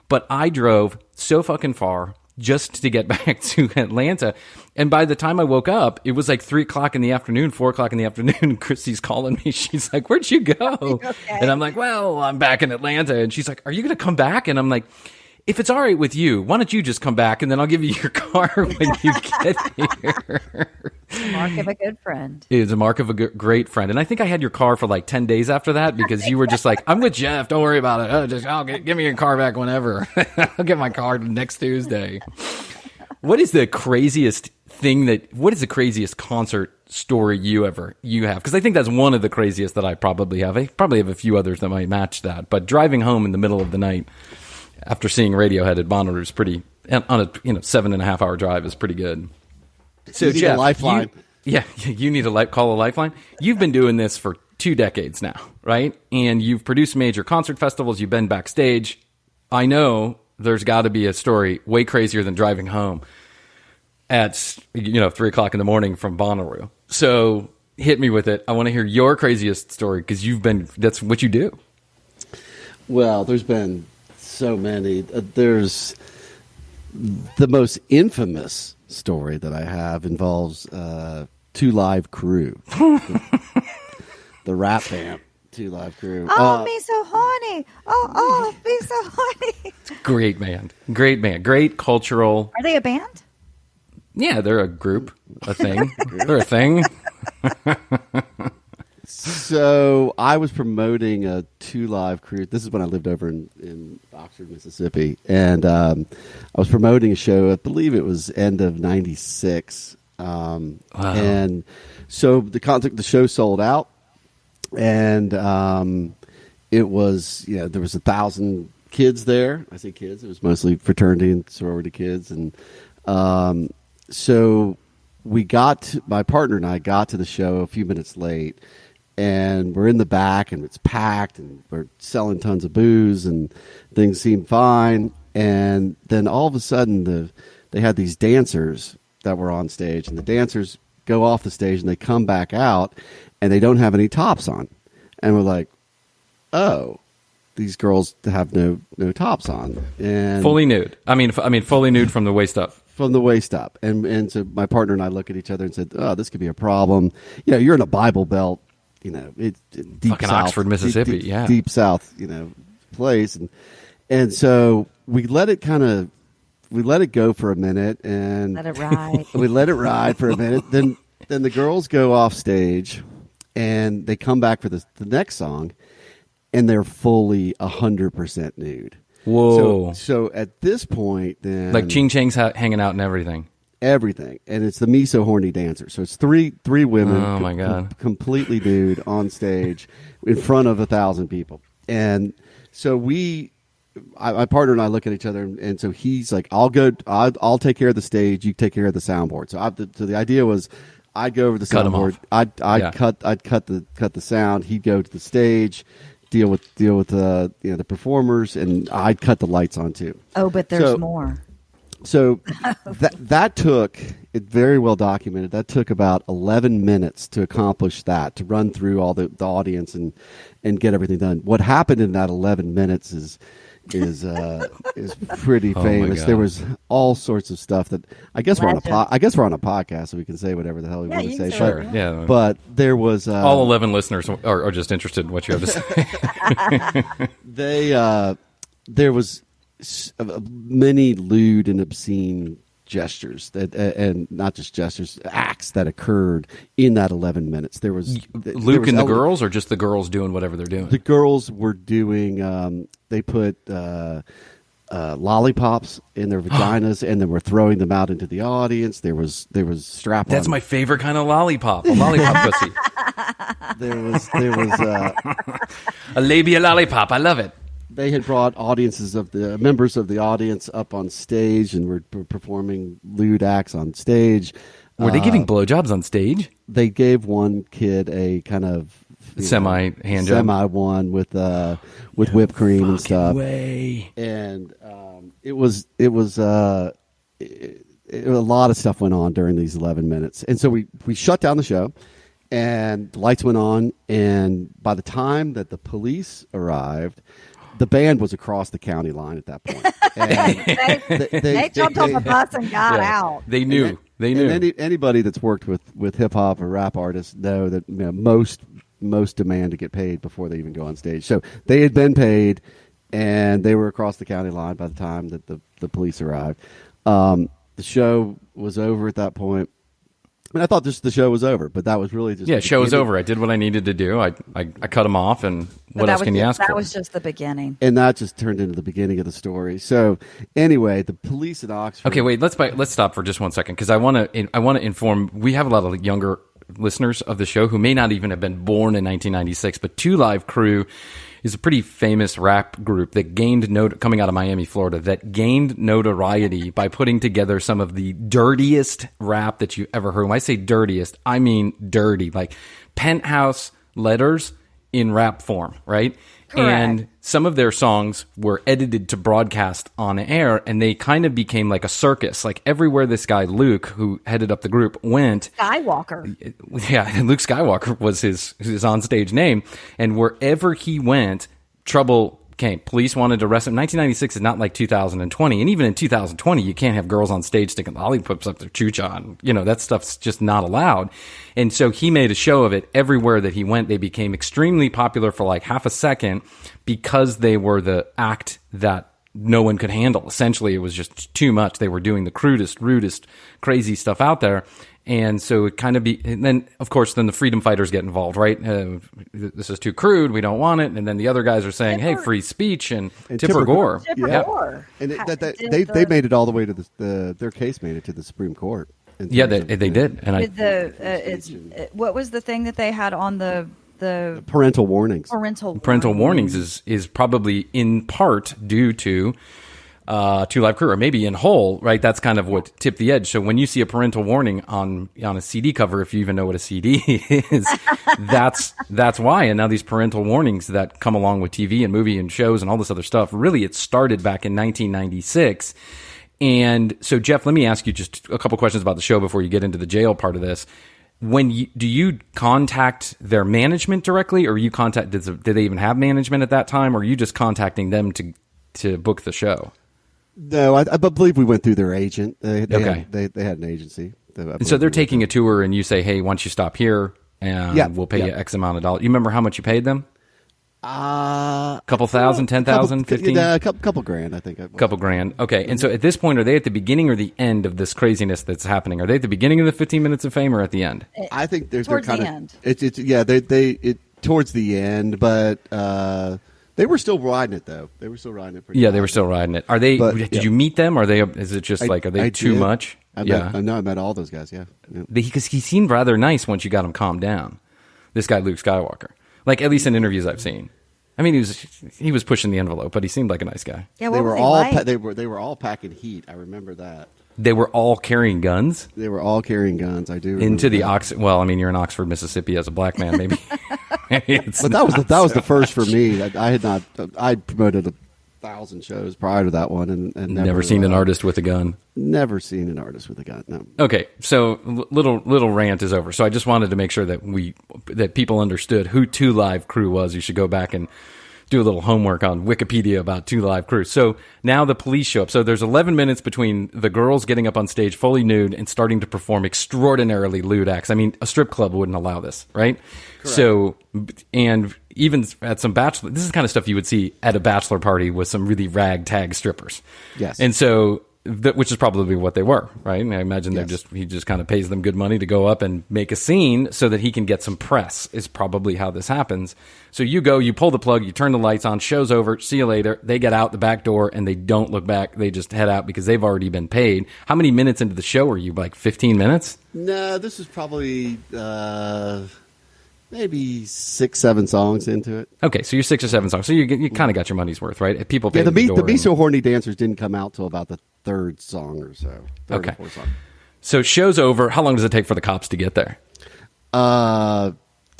Speaker 6: But I drove so fucking far just to get back to Atlanta. And by the time I woke up, it was like 3 o'clock in the afternoon, 4 o'clock in the afternoon. Chrissy's calling me. She's like, where'd you go? Okay. And I'm like, well, I'm back in Atlanta. And she's like, are you going to come back? And I'm like, if it's all right with you, why don't you just come back and then I'll give you your car when you get here.
Speaker 7: Mark of a good friend.
Speaker 6: It's a mark of a great friend. And I think I had your car for like 10 days after that because you were just like, I'm with Jeff. Don't worry about it. Give me your car back whenever. I'll get my car next Tuesday. What is the craziest what is the craziest concert story you have? Because I think that's one of the craziest that I probably have. I probably have a few others that might match that. But driving home in the middle of the night after seeing Radiohead at Bonnaroo is pretty, on a 7.5 hour drive is pretty good. So
Speaker 8: you need
Speaker 6: Jeff,
Speaker 8: a lifeline.
Speaker 6: you need to call a lifeline. You've been doing this for 2 decades now, right? And you've produced major concert festivals. You've been backstage. I know there's got to be a story way crazier than driving home at 3:00 in the morning from Bonnaroo. So hit me with it. I want to hear your craziest story because that's what you do.
Speaker 8: Well, there's been so many. There's the most infamous story that I have involves 2 Live Crew, the rap band 2 Live Crew.
Speaker 7: Oh, me so horny. Oh, me so horny.
Speaker 6: Great band. Great cultural.
Speaker 7: Are they a band?
Speaker 6: Yeah, they're a group, a thing. They're a thing.
Speaker 8: So I was promoting a 2 Live Crew. This is when I lived over in Oxford, Mississippi. And I was promoting a show, I believe it was end of 96.
Speaker 6: Wow.
Speaker 8: And so the show sold out. And it was, there was 1,000 kids there. I say kids. It was mostly fraternity and sorority kids. And so my partner and I got to the show a few minutes late. And we're in the back, and it's packed, and we're selling tons of booze, and things seem fine. And then all of a sudden, they had these dancers that were on stage, and the dancers go off the stage, and they come back out, and they don't have any tops on. And we're like, oh, these girls have no tops on. And
Speaker 6: Fully nude. I mean, fully nude from the waist up.
Speaker 8: From the waist up. And so my partner and I look at each other and said, oh, this could be a problem. You're in a Bible Belt. It's deep
Speaker 6: fucking
Speaker 8: south,
Speaker 6: Oxford, Mississippi,
Speaker 8: deep south, place, and so we let it go for a minute, and
Speaker 7: Let it ride.
Speaker 8: we let it ride for a minute. Then the girls go off stage, and they come back for the next song, and they're fully 100% nude.
Speaker 6: Whoa!
Speaker 8: So at this point, then
Speaker 6: like Ching Chang's hanging out and everything.
Speaker 8: Everything, and it's the Me So Horny Dancer. So it's three women.
Speaker 6: Oh my god!
Speaker 8: Completely nude on stage in front of 1,000 people, and so my partner and I look at each other, and so he's like, "I'll take care of the stage. You take care of the soundboard." So the idea was, I'd go over the soundboard. I'd cut the sound. He'd go to the stage, deal with the performers, and I'd cut the lights on too.
Speaker 7: Oh, but there's more.
Speaker 8: So that took, it very well documented, that took about 11 minutes to accomplish that, to run through all the audience and get everything done. What happened in that 11 minutes is pretty famous. There was all sorts of stuff that I guess we're on a podcast, so we can say whatever the hell we want to say.
Speaker 6: Sure. Yeah.
Speaker 8: But there was
Speaker 6: all 11 listeners are just interested in what you have to say.
Speaker 8: There was many lewd and obscene gestures and not just gestures, acts that occurred in that 11 minutes. There was
Speaker 6: Luke and the girls, or just the girls doing whatever they're doing?
Speaker 8: The girls were doing. They put lollipops in their vaginas and then were throwing them out into the audience. There was strap-on.
Speaker 6: That's my favorite kind of lollipop. A lollipop pussy.
Speaker 8: There was
Speaker 6: a labia lollipop. I love it.
Speaker 8: They had brought audiences of the members of the audience up on stage and were performing lewd acts on stage.
Speaker 6: Were they giving blowjobs on stage?
Speaker 8: They gave one kid a kind of
Speaker 6: semi hand job,
Speaker 8: one with whipped cream and stuff.
Speaker 6: Way.
Speaker 8: And it was a lot of stuff went on during these 11 minutes, and so we shut down the show. And the lights went on, and by the time that the police arrived, the band was across the county line at that point. And
Speaker 7: they jumped on the bus and got out.
Speaker 6: They knew.
Speaker 8: And anybody that's worked with hip hop or rap artists know that most demand to get paid before they even go on stage. So they had been paid, and they were across the county line by the time that the police arrived. The show was over at that point. And I thought the show was over, but that was really just...
Speaker 6: Yeah, show was over. I did what I needed to do. I cut them off and
Speaker 7: But
Speaker 6: what else can you ask
Speaker 7: that
Speaker 6: for?
Speaker 7: That was just the beginning.
Speaker 8: And that just turned into the beginning of the story. So anyway, the police in Oxford.
Speaker 6: Okay, wait. Let's stop for just 1 second because I want to inform. We have a lot of younger listeners of the show who may not even have been born in 1996. But 2 Live Crew is a pretty famous rap group that gained coming out of Miami, Florida, that gained notoriety by putting together some of the dirtiest rap that you ever heard. When I say dirtiest, I mean dirty, like penthouse letters in rap form, right?
Speaker 7: Correct.
Speaker 6: And some of their songs were edited to broadcast on air, and they kind of became like a circus. Like everywhere this guy, Luke, who headed up the group, went.
Speaker 7: Skywalker.
Speaker 6: Yeah, Luke Skywalker was his onstage name. And wherever he went, trouble came. Police wanted to arrest him. 1996 is not like 2020. And even in 2020, you can't have girls on stage sticking lollipops up their choo-cha. And, that stuff's just not allowed. And so he made a show of it. Everywhere that he went, they became extremely popular for like half a second because they were the act that no one could handle. Essentially, it was just too much. They were doing the crudest, rudest, crazy stuff out there. And so it kind of and then, of course, then the freedom fighters get involved, right? This is too crude. We don't want it. And then the other guys are saying, hey, free speech and Tipper Gore.
Speaker 7: Tipper Gore.
Speaker 8: And they made it all the way to their case made it to the Supreme Court.
Speaker 6: Yeah, they did.
Speaker 7: And what was the thing that they had on the
Speaker 8: parental warnings?
Speaker 6: Parental warnings is probably in part due to 2 Live Crew, or maybe in whole, right? That's kind of what tipped the edge. So when you see a parental warning on a CD cover, if you even know what a CD is, that's why. And now these parental warnings that come along with TV and movie and shows and all this other stuff, really it started back in 1996. And so, Jeff, let me ask you just a couple questions about the show before you get into the jail part of this. Do you contact their management directly, or did they even have management at that time, or are you just contacting them to book the show?
Speaker 8: No, I believe we went through their agent. They had an agency.
Speaker 6: And so they're taking a tour, and you say, "Hey, why don't you stop here, and we'll pay you X amount of dollars." You remember how much you paid them? Couple thousand, 10,000, 15?
Speaker 8: A couple grand, I think.
Speaker 6: Couple grand. Okay. And so at this point, are they at the beginning or the end of this craziness that's happening? Are they at the beginning of the 15 minutes of fame or at the end?
Speaker 8: I think they're
Speaker 7: towards
Speaker 8: kind
Speaker 7: the
Speaker 8: of
Speaker 7: end.
Speaker 8: It's towards the end, but they were still riding it though. They were still riding it pretty hard.
Speaker 6: They were still riding it. Are they? Did you meet them? Are they? Is it just are they too much?
Speaker 8: I met all those guys. Yeah.
Speaker 6: Because he seemed rather nice once you got him calmed down. This guy, Luke Skywalker, like at least in interviews I've seen. I mean, he was pushing the envelope, but he seemed like a nice guy.
Speaker 7: Yeah,
Speaker 8: they were all packing heat. I remember that.
Speaker 6: They were all carrying guns.
Speaker 8: They were all carrying guns. I do
Speaker 6: into the Well, I mean, you're in Oxford, Mississippi, as a black man, maybe.
Speaker 8: But that was the first for me. I promoted 1,000 shows prior to that one, and
Speaker 6: never seen an artist with a gun.
Speaker 8: Never seen an artist with a gun. No.
Speaker 6: Okay, so little rant is over. So I just wanted to make sure that people understood who 2 Live Crew was. You should go back and do a little homework on Wikipedia about 2 Live Crew. So now the police show up. So there's 11 minutes between the girls getting up on stage fully nude and starting to perform extraordinarily lewd acts. I mean, a strip club wouldn't allow this, right? Correct. So, and even at some this is the kind of stuff you would see at a bachelor party with some really ragtag strippers.
Speaker 8: Yes.
Speaker 6: And so, which is probably what they were, right? And I imagine he just kind of pays them good money to go up and make a scene so that he can get some press is probably how this happens. So you go, you pull the plug, you turn the lights on, show's over, see you later. They get out the back door and they don't look back. They just head out because they've already been paid. How many minutes into the show are you? Like 15 minutes?
Speaker 8: No, this is probably maybe 6-7 songs into it.
Speaker 6: Okay, so you're 6 or 7 songs. So you kind of got your money's worth, right? People pay
Speaker 8: the Me So Horny Dancers didn't come out till about the 3rd song or so. Third or 4th song.
Speaker 6: So show's over. How long does it take for the cops to get there?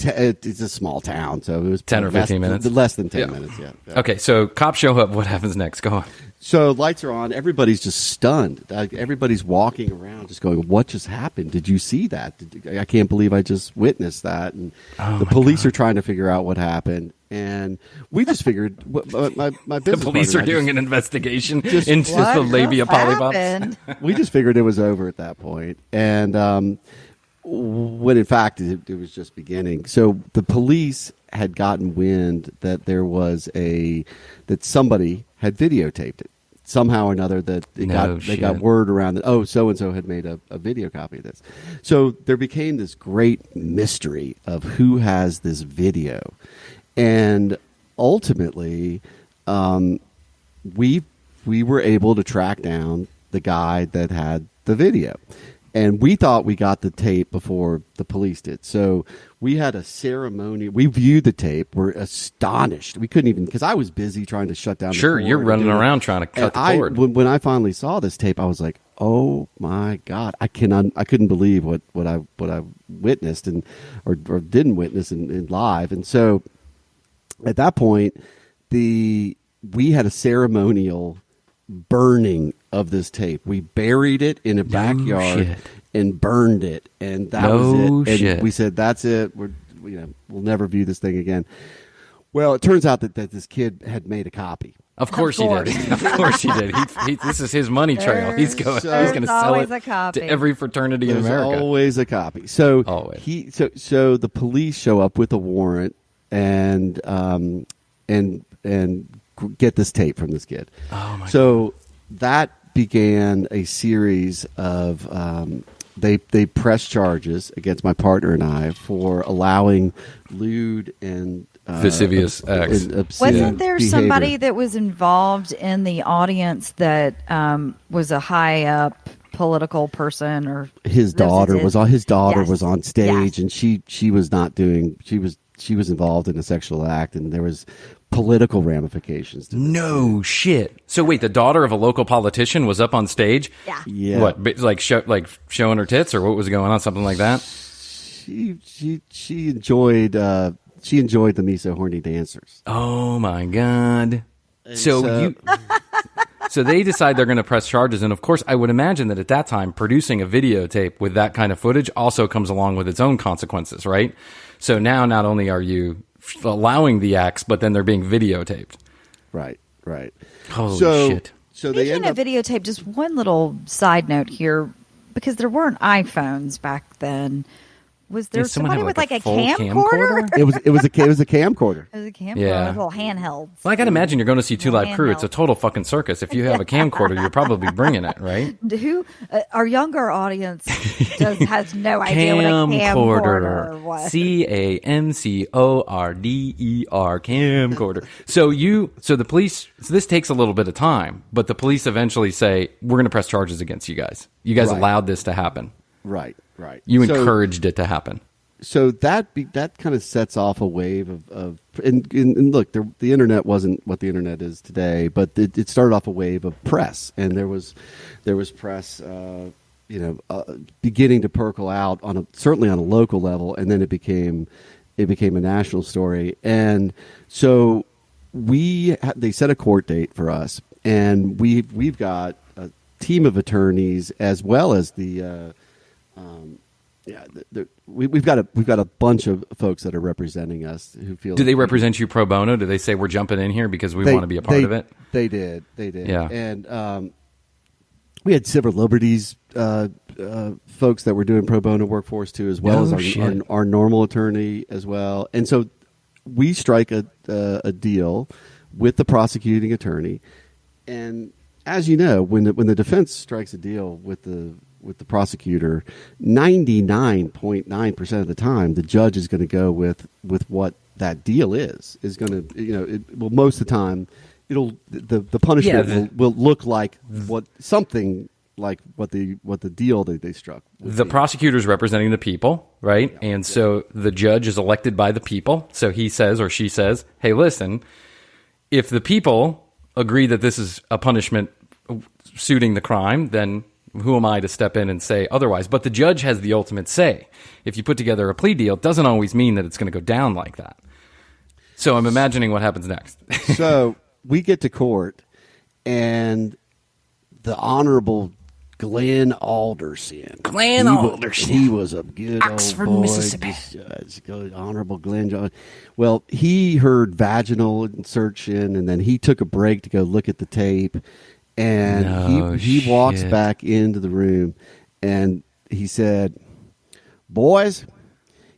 Speaker 8: It's a small town, so it was
Speaker 6: 10 or 15 minutes?
Speaker 8: Less than 10 minutes, yeah.
Speaker 6: Okay, so cops show up. What happens next? Go on.
Speaker 8: So lights are on. Everybody's just stunned. Everybody's walking around just going, what just happened? Did you see that? I can't believe I just witnessed that. And the police are trying to figure out what happened. And we just figured, my business
Speaker 6: the police are doing an investigation into the labia polypops.
Speaker 8: We just figured it was over at that point. And when in fact it was just beginning. So the police had gotten wind that that somebody had videotaped it somehow or another, that they got word around that, so and so had made a video copy of this. So there became this great mystery of who has this video. And ultimately, we were able to track down the guy that had the video. And we thought we got the tape before the police did. So we had a ceremony. We viewed the tape. We're astonished. We couldn't even, because I was busy trying to shut down the
Speaker 6: Sure,
Speaker 8: cord
Speaker 6: you're running around trying to cut the cord.
Speaker 8: When I finally saw this tape, I was like, oh my God, I couldn't believe what I witnessed or didn't witness in live. And so at that point, we had a ceremonial burning of this tape. We buried it in a backyard and burned it, and that was it. And we said, "That's it. We'll never view this thing again." Well, it turns out that this kid had made a copy.
Speaker 6: Of course he did. Of course he did. This is his money trail. He's going to sell it to every fraternity in America.
Speaker 8: There's always a copy. So so the police show up with a warrant and get this tape from this kid.
Speaker 6: Oh my!
Speaker 8: So that began a series of they pressed charges against my partner and I for allowing lewd and
Speaker 6: lascivious acts.
Speaker 7: Wasn't there somebody that was involved in the audience that was a high up political person, or
Speaker 8: his daughter was on stage, and she was not doing. She was involved in a sexual act, and there was political ramifications to this.
Speaker 6: No shit. So wait, the daughter of a local politician was up on stage?
Speaker 8: Yeah.
Speaker 6: What, like showing her tits, or what was going on? Something like that?
Speaker 8: She enjoyed the Miso Horny Dancers.
Speaker 6: Oh my God. So they decide they're going to press charges, and of course I would imagine that at that time producing a videotape with that kind of footage also comes along with its own consequences, right? So now not only are you allowing the acts, but then they're being videotaped.
Speaker 8: Right.
Speaker 6: Holy shit.
Speaker 8: So
Speaker 7: they end up videotape. Just one little side note here, because there weren't iPhones back then. Was there somebody with like a camcorder?
Speaker 8: It was a camcorder.
Speaker 7: It was a camcorder.
Speaker 6: Yeah.
Speaker 7: A little handheld.
Speaker 6: Well, I can imagine you're going to see Two Live Crew. It's a total fucking circus. If you have a camcorder, you're probably bringing it, right?
Speaker 7: Our younger audience has no idea what a camcorder was.
Speaker 6: CAMCORDER, camcorder. So the police. So this takes a little bit of time, but the police eventually say, "We're going to press charges against you guys. You guys allowed this to happen."
Speaker 8: Right.
Speaker 6: You encouraged it to happen.
Speaker 8: So that kind of sets off a wave of and look, the internet wasn't what the internet is today, but it started off a wave of press, and there was press, beginning to percolate out certainly on a local level, and then it became a national story, and so they set a court date for us, and we've got a team of attorneys as well as we've got a bunch of folks that are representing us who feel.
Speaker 6: Do they represent you pro bono? Do they say we're jumping in here because we want to be a part of it?
Speaker 8: They did.
Speaker 6: Yeah.
Speaker 8: And we had civil liberties folks that were doing pro bono work for us too, as well as our normal attorney as well. And so we strike a deal with the prosecuting attorney, and as you know, when the defense strikes a deal with the prosecutor, 99.9% of the time, the judge is going to go with what that deal is going to, most of the time, the punishment will look like what the deal that they struck.
Speaker 6: The prosecutor's representing the people, right? Yeah. And so the judge is elected by the people. So he says, or she says, hey, listen, if the people agree that this is a punishment suiting the crime, then who am I to step in and say otherwise? But the judge has the ultimate say. If you put together a plea deal, it doesn't always mean that it's going to go down like that. So I'm imagining what happens next.
Speaker 8: So we get to court, and the Honorable Glenn Alderson. He was a good
Speaker 1: Oxford,
Speaker 8: old boy.
Speaker 1: Mississippi.
Speaker 8: Honorable Glenn. Well, he heard vaginal insertion, and then he took a break to go look at the tape. And he walks back into the room, and he said, boys,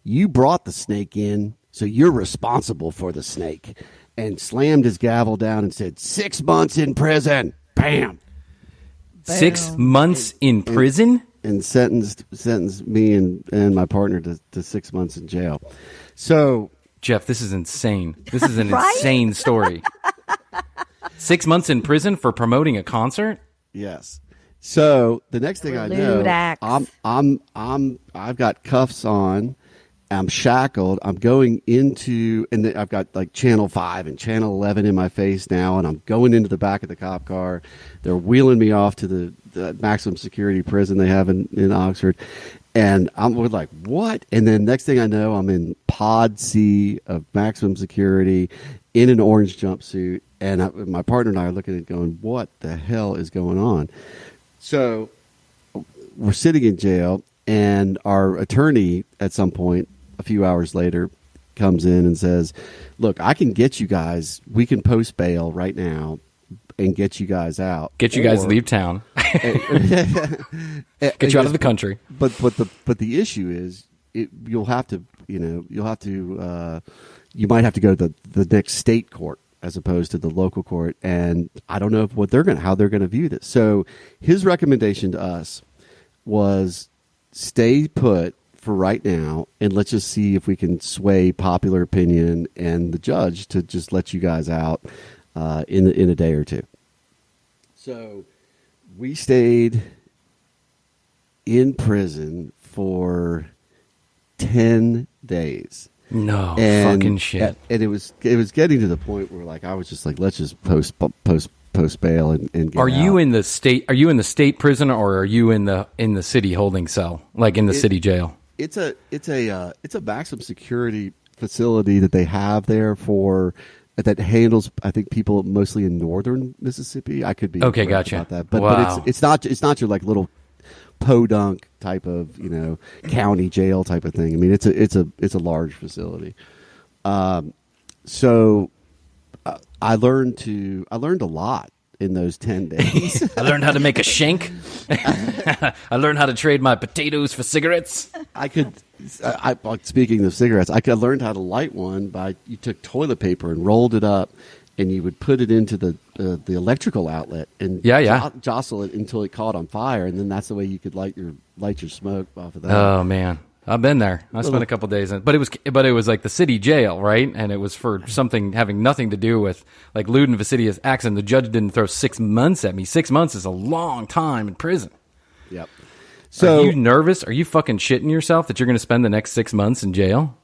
Speaker 8: you brought the snake in, so you're responsible for the snake. And slammed his gavel down and said, 6 months in prison. Bam.
Speaker 6: 6 months in prison?
Speaker 8: And sentenced me and my partner to 6 months in jail. So
Speaker 6: Jeff, this is insane. This is an
Speaker 7: Right?
Speaker 6: insane story. 6 months in prison for promoting a concert?
Speaker 8: Yes. So the next thing I know,
Speaker 7: Lewd acts.
Speaker 8: I've got cuffs on. I'm shackled. I'm going into, and I've got like Channel 5 and Channel 11 in my face now, and I'm going into the back of the cop car. They're wheeling me off to the maximum security prison they have in Oxford. And we're like, what? And then next thing I know, I'm in Pod C of maximum security in an orange jumpsuit. And my partner and I are looking at it going, what the hell is going on? So we're sitting in jail, and our attorney at some point, a few hours later, comes in and says, look, I can get you guys, we can post bail right now and get you guys out.
Speaker 6: Get you guys to leave town. Get you out of the country.
Speaker 8: But the issue is, you might have to go to the next state court as opposed to the local court, and I don't know how they're going to view this. So his recommendation to us was stay put for right now, and let's just see if we can sway popular opinion and the judge to just let you guys out in a day or two. So we stayed in prison for 10 days.
Speaker 6: No fucking shit.
Speaker 8: And it was getting to the point where I was just like, let's just post bail and get
Speaker 6: Are you
Speaker 8: out.
Speaker 6: in the state? Are you in the state prison, or are you in the city holding cell, like in the city jail?
Speaker 8: It's a maximum security facility that they have there that handles, I think, people mostly in northern Mississippi. I could be
Speaker 6: Okay,
Speaker 8: correct
Speaker 6: gotcha.
Speaker 8: about that, but
Speaker 6: Wow.
Speaker 8: it's not your like little podunk type of county jail type of thing. I mean, it's a large facility. So I learned a lot in those 10 days.
Speaker 6: I learned how to make a shank. I learned how to trade my potatoes for cigarettes.
Speaker 8: Speaking of cigarettes, I learned how to light one you took toilet paper and rolled it up, and you would put it into the electrical outlet and jostle it until it caught on fire, and then that's the way you could light your smoke off of that.
Speaker 6: Oh man, I've been there. I spent a couple days in, but it was like the city jail, right? And it was for something having nothing to do with like lewd and fastidious acts. And the judge didn't throw 6 months at me. 6 months is a long time in prison.
Speaker 8: Yep. So
Speaker 6: are you nervous? Are you fucking shitting yourself that you're going to spend the next 6 months in jail?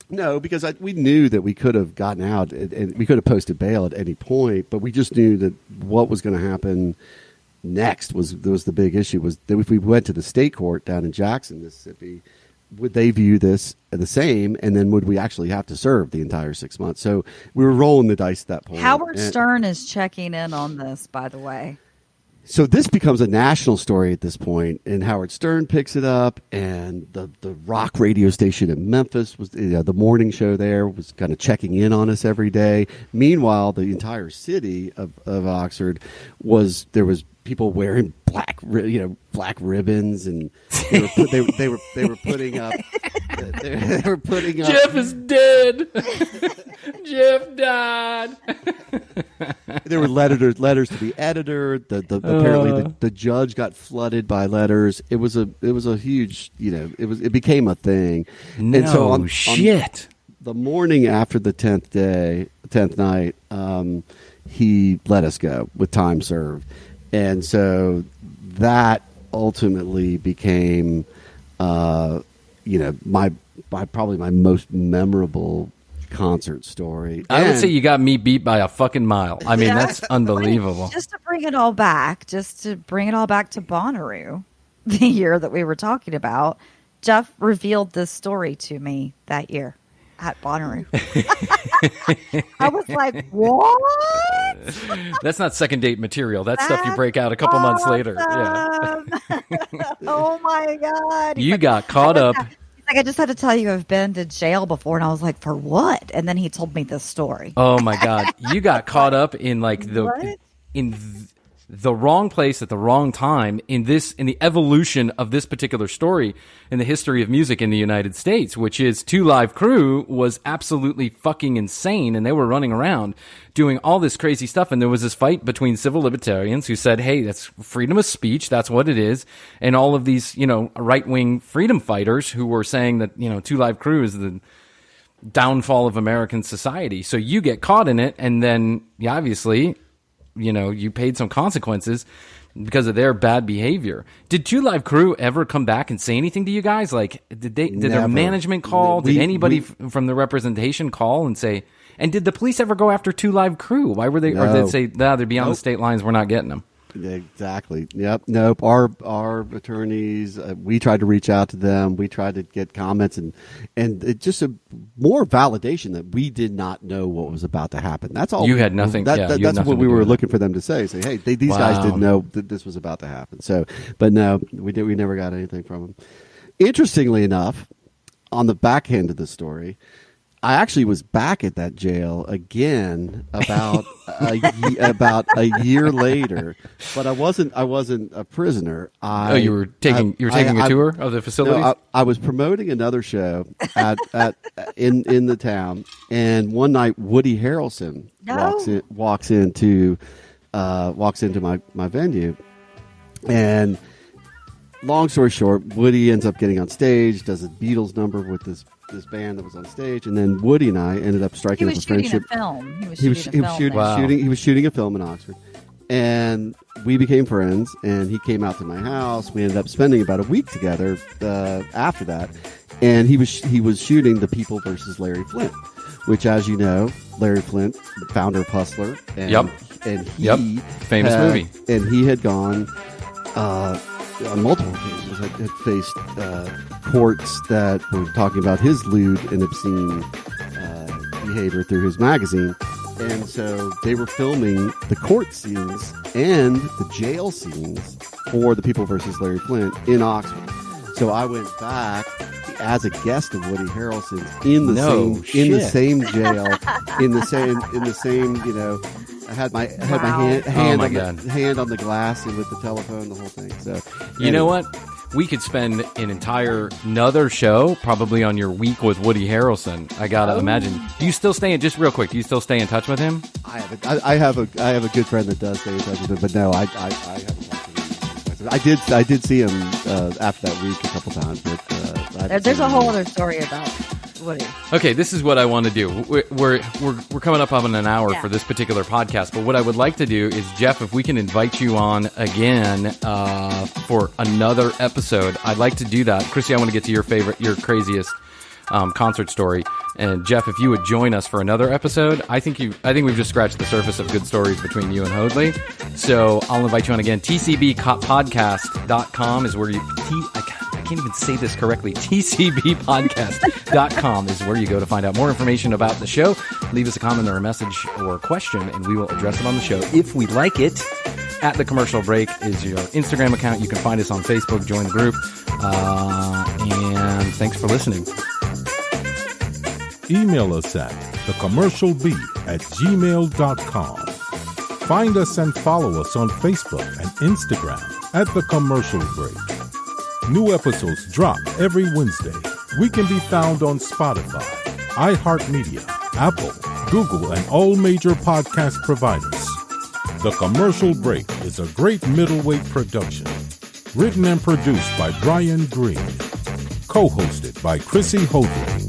Speaker 8: No, because we knew that we could have gotten out and we could have posted bail at any point, but we just knew that what was going to happen next was the big issue, was that if we went to the state court down in Jackson, Mississippi, would they view this the same, and then would we actually have to serve the entire 6 months? So we were rolling the dice at that point.
Speaker 7: Howard Stern is checking in on this, by the way.
Speaker 8: So this becomes a national story at this point, and Howard Stern picks it up, and the rock radio station in Memphis was the morning show there was kind of checking in on us every day. Meanwhile, the entire city of Oxford there was people wearing black ribbons, and they were putting up. They were putting up.
Speaker 6: Jeff is dead. Jeff died.
Speaker 8: There were letters to the editor. Apparently the judge got flooded by letters. It was a huge, it became a thing.
Speaker 6: No
Speaker 8: and so on the morning after the 10th night, he let us go with time served, and so that ultimately became, my probably my most memorable concert story.
Speaker 6: I would say you got me beat by a fucking mile. I mean, that's unbelievable.
Speaker 7: Just to bring it all back to Bonnaroo, the year that we were talking about, Jeff revealed this story to me that year at Bonnaroo. I was like, what?
Speaker 6: That's not second date material. That's stuff you break out a couple months later. Yeah.
Speaker 7: Oh my God.
Speaker 6: You got caught up.
Speaker 7: I just had to tell you I've been to jail before, and I was like, for what? And then he told me this story.
Speaker 6: Oh my God. You got caught up in the wrong place at the wrong time in the evolution of this particular story in the history of music in the United States, which is Two Live Crew was absolutely fucking insane, and they were running around doing all this crazy stuff. And there was this fight between civil libertarians who said, hey, that's freedom of speech, that's what it is, and all of these right-wing freedom fighters who were saying that Two Live Crew is downfall of American society. So you get caught in it, and then obviously, you paid some consequences because of their bad behavior. Did Two Live Crew ever come back and say anything to you guys? Like, did their management call? Did anybody from the representation call and say? And did the police ever go after Two Live Crew? Why were they? No. Or did they say, they're beyond the state lines, we're not getting them?
Speaker 8: Exactly. Yep. Nope. Our attorneys, we tried to reach out to them. We tried to get comments and it just a more validation that we did not know what was about to happen. That's all.
Speaker 6: You had nothing.
Speaker 8: That's what we were looking for them to say. Say, hey, these guys didn't know that this was about to happen. So, but no, we never got anything from them. Interestingly enough, on the back end of the story, I actually was back at that jail again about a year later, but I wasn't a prisoner.
Speaker 6: You were taking a tour of the facility?
Speaker 8: No, I was promoting another show in the town, and one night Woody Harrelson walks into my venue, and long story short, Woody ends up getting on stage, does a Beatles number with this band that was on stage, and then Woody and I ended up striking up a friendship. He was shooting a film in Oxford, and we became friends. And he came out to my house. We ended up spending about a week together after that. And he was shooting The People versus Larry Flint, which, as you know, Larry Flint, founder of Hustler, and he
Speaker 6: famous movie,
Speaker 8: and he had gone. On multiple occasions, had faced courts that were talking about his lewd and obscene behavior through his magazine. And so they were filming the court scenes and the jail scenes for The People versus Larry Flint in Oxford. So I went back as a guest of Woody Harrelson's in the same jail, in the same I had my hand on the glass and with the telephone, the whole thing. So
Speaker 6: you know what? We could spend an entire another show probably on your week with Woody Harrelson. I gotta imagine. Do you still stay in? Just real quick, do you still stay in touch with him?
Speaker 8: I have a good friend that does stay in touch with him, but no, I haven't talked to him. I did see him after that week a couple times, but
Speaker 7: there's a whole other story about Woody.
Speaker 6: Okay, this is what I want to do. We're coming up on an hour for this particular podcast, but what I would like to do is, Jeff, if we can invite you on again for another episode, I'd like to do that. Chrissy, I want to get to your craziest concert story, and Jeff, if you would join us for another episode, I think we've just scratched the surface of good stories between you and Hoadley. So I'll invite you on again. TCBpodcast.com is where you. I can't even say this correctly. TCBpodcast.com is where you go to find out more information about the show. Leave us a comment or a message or a question, and we will address it on the show if we like it. At The Commercial Break is your Instagram account. You can find us on Facebook. Join the group. And thanks for listening.
Speaker 5: Email us at thecommercialb@gmail.com. Find us and follow us on Facebook and Instagram at The Commercial Break. New episodes drop every Wednesday. We can be found on Spotify, iHeartMedia, Apple, Google, and all major podcast providers. The Commercial Break is a great middleweight production. Written and produced by Brian Green. Co-hosted by Chrissy Hoadley.